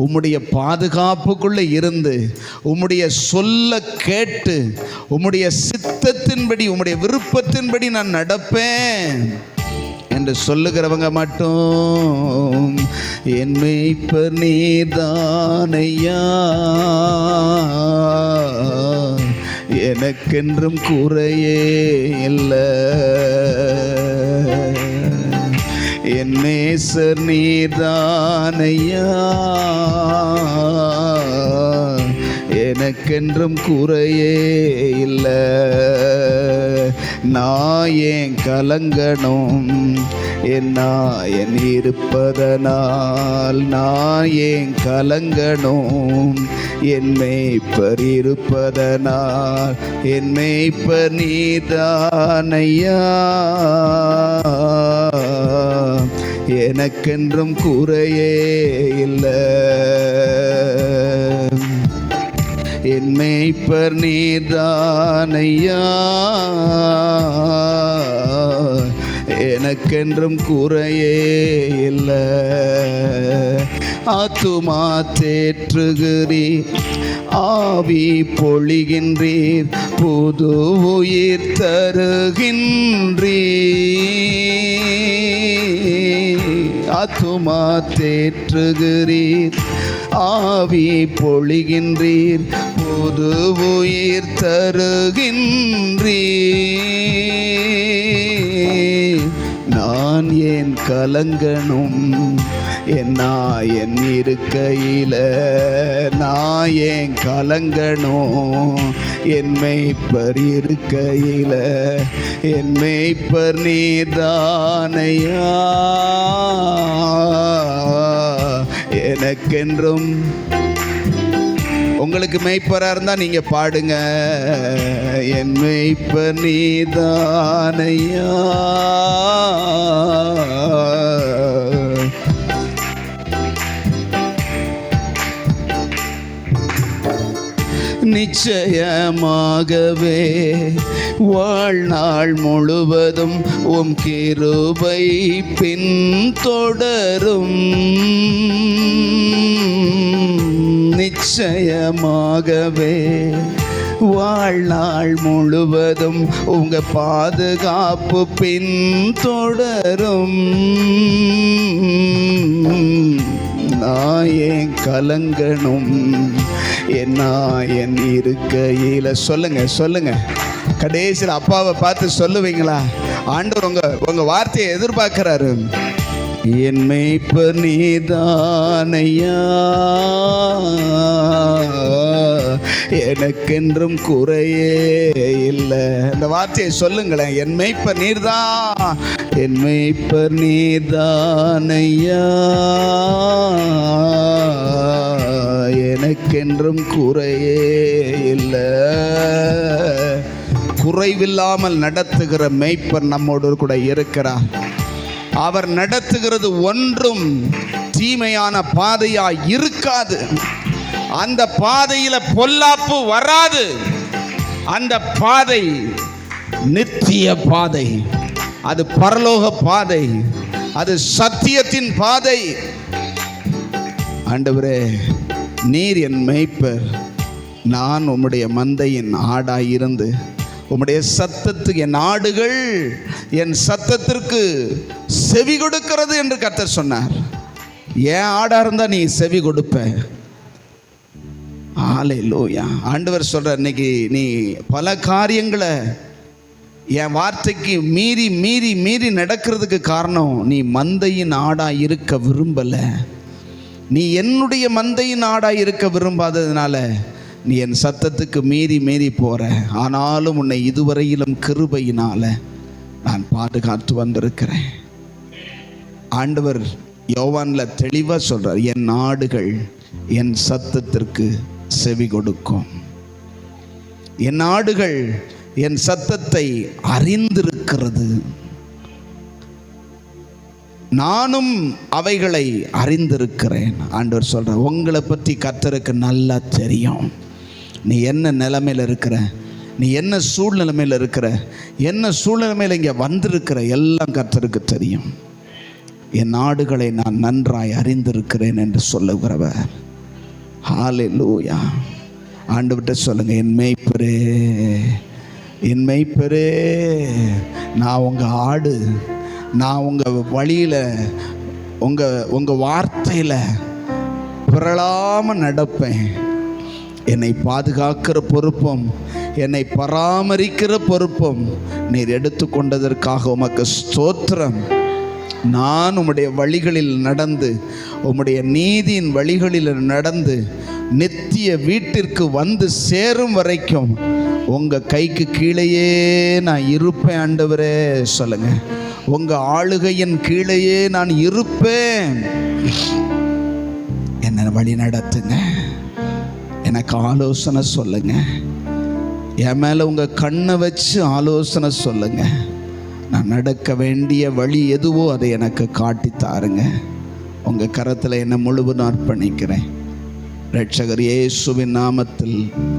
உம்முடைய பாதுகாப்புக்குள்ளே இருந்து உம்முடைய சொல்ல கேட்டு உம்முடைய சித்தத்தின்படி உம்முடைய விருப்பத்தின்படி நான் நடப்பேன் என்று சொல்லுகிறவங்க மட்டும் என் மேய்ப்பர் நீர்தானையா, எனக்கென்றும் குறையே இல்லை. என் நேசர் நீர்தானையா, எனக்கென்றும் குறையே இல்லை. நான் ஏன் கலங்கணும் என் இருப்பதனால், நான் ஏன் கலங்கணும் என் மேய்ப்பர் இருப்பதனால். என் மேய்ப்பர் நீதானையா, எனக்கென்றும் குறையே இல்லை. என் மேய்ப்பர் நீதானையா, எனக்கென்றும் குறையே இல்லை. ஆத்துமா தேற்றுகிறீர், ஆவி பொழிகின்றீர், புது உயிர் தருகின்றீர். ஆத்துமா தேற்றுகிறீர், ஆவி பொழிகின்றீர், புது உயிர் தருகின்றீர். நான் ஏன் கலங்கணும் என் இருக்கையில நான் ஏன் கலங்கணும்? என் மேய்ப்பர் இருக்கையில என் மேய்ப்பர் நீதானையா. எனக்கென்றும் உங்களுக்கு மேய்ப்பராக இருந்தால் நீங்கள் பாடுங்க. என் மேய்ப்பர் நீதானையா. நிச்சயமாகவே வாழ்நாள் முழுவதும் உம் கிருபை பின்தொடரும். நிச்சயமாகவே வாழ்நாள் முழுவதும் உங்க பாதுகாப்பு பின்தொடரும். நான் ஏன் கலங்கணும்? என் இருக்கையில சொல்லுங்க. கடைசியில் அப்பாவை பார்த்து சொல்லுவீங்களா? ஆண்டவர் உங்க வார்த்தையை எதிர்பார்க்கிறாரு. என் மேய்ப்பர் நீதானையா. எனக்கென்றும் குறையே இல்லை. இந்த வார்த்தையை சொல்லுங்களேன். என் மேய்ப்பர் நீர்தான். என் மேய்ப்பர் நீதானையா. எனக்கென்றும் குறையே இல்லை. குறைவில்லாமல் நடத்துகிற மேய்ப்பர் நம்மோடு கூட இருக்கிறார். அவர் நடத்துகிறது ஒன்றும் தீமையான பாதையா இருக்காது. அந்த பாதையில பொல்லாப்பு வராது. அந்த பாதை நித்திய பாதை, அது பரலோக பாதை, அது சத்தியத்தின் பாதை. ஆண்டவரே, நீர் என் மேய்ப்பர், நான் உம்முடைய மந்தையின் ஆடாயிருந்து உம்முடைய சத்தத்துக்கு என் ஆடுகள் என் சத்தத்திற்கு செவி கொடுக்கிறது என்று கர்த்தர் சொன்னார். ஏன் ஆடா இருந்தா நீ செவி கொடுப்ப. ஹல்லேலூயா. ஆண்டவர் சொல்ற, இன்னைக்கு நீ பல காரியங்களை என் வார்த்தைக்கு மீறி மீறி மீறி நடக்கிறதுக்கு காரணம் நீ மந்தையின் ஆடா இருக்க விரும்பல. நீ என்னுடைய மந்தையின் ஆடா இருக்க விரும்பாததுனால நீ என் சத்தத்துக்கு மீறி மீறி போற. ஆனாலும் உன்னை இதுவரையிலும் கிருபையினால நான் பாதுகாத்து வந்திருக்கிறேன். ஆண்டவர் யோவான்ல தெளிவா சொல்றார், என் ஆடுகள் என் சத்தத்திற்கு செவி கொடுக்கும். என் ஆடுகள் என் சத்தத்தை அறிந்திருக்கிறது, நானும் அவைகளை அறிந்திருக்கிறேன். ஆண்டவர் சொல்றார், உங்களை பற்றி கர்த்தருக்கு நல்லா தெரியும். நீ என்ன நிலைமையில் இருக்கிற, நீ என்ன சூழ்நிலைமையில் இருக்கிற, என்ன சூழ்நிலைமையில் இங்கே வந்திருக்கிற, எல்லாம் கர்த்தருக்கு தெரியும். என் ஆடுகளை நான் நன்றாய் அறிந்திருக்கிறேன் என்று சொல்லுகிறவர். ஹல்லேலூயா. ஆண்டவர்கிட்ட சொல்லுங்க, என் மேய்ப்பரே, என் மேய்ப்பரே, நான் உங்கள் ஆடு, நான் உங்கள் வழியில் உங்கள் வார்த்தையில் பிறழாமல் நடப்பேன். என்னை பாதுகாக்கிற பொறுப்பும் என்னை பராமரிக்கிற பொறுப்பும் நீர் எடுத்துக்கொண்டதற்காக உமக்கு ஸ்தோத்திரம். நான் உம்முடைய வழிகளில் நடந்து, உம்முடைய நீதியின் வழிகளில் நடந்து நித்திய வீட்டிற்கு வந்து சேரும் வரைக்கும் உங்கள் கைக்கு கீழேயே நான் இருப்பேன். ஆண்டவரே சொல்லுங்க, உங்கள் ஆளுகையின் கீழேயே நான் இருப்பேன். என்னை வழி நடத்துங்க, எனக்கு ஆலோசனை சொல்லுங்க, என் மேலே உங்கள் கண்ணை வச்சு ஆலோசனை சொல்லுங்க. நான் நடக்க வேண்டிய வழி எதுவோ அதை எனக்கு காட்டி தாருங்க. உங்கள் கரத்தில் என்னை முழுவதும் அர்ப்பணிக்கிறேன். இரட்சகர் இயேசுவின் நாமத்தில்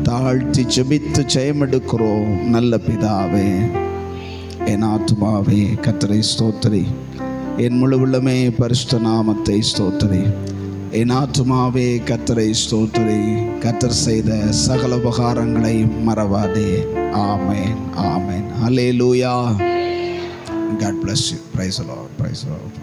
தாழ்த்தி ஜெபித்து ஜெயமெடுக்கிறோம் நல்ல பிதாவே. என் ஆத்துமாவே கர்த்தரை ஸ்தோத்திரி, என் முழு உள்ளமே பரிசுத்த நாமத்தை ஸ்தோத்திரி. என் ஆத்துமாவே கர்த்தரை ஸ்தோத்திரி, கர்த்தர் செய்த சகல உபகாரங்களை மறவாதே. ஆமென், ஆமென். ஹல்லேலூயா. God bless you. Praise the Lord. Praise the Lord.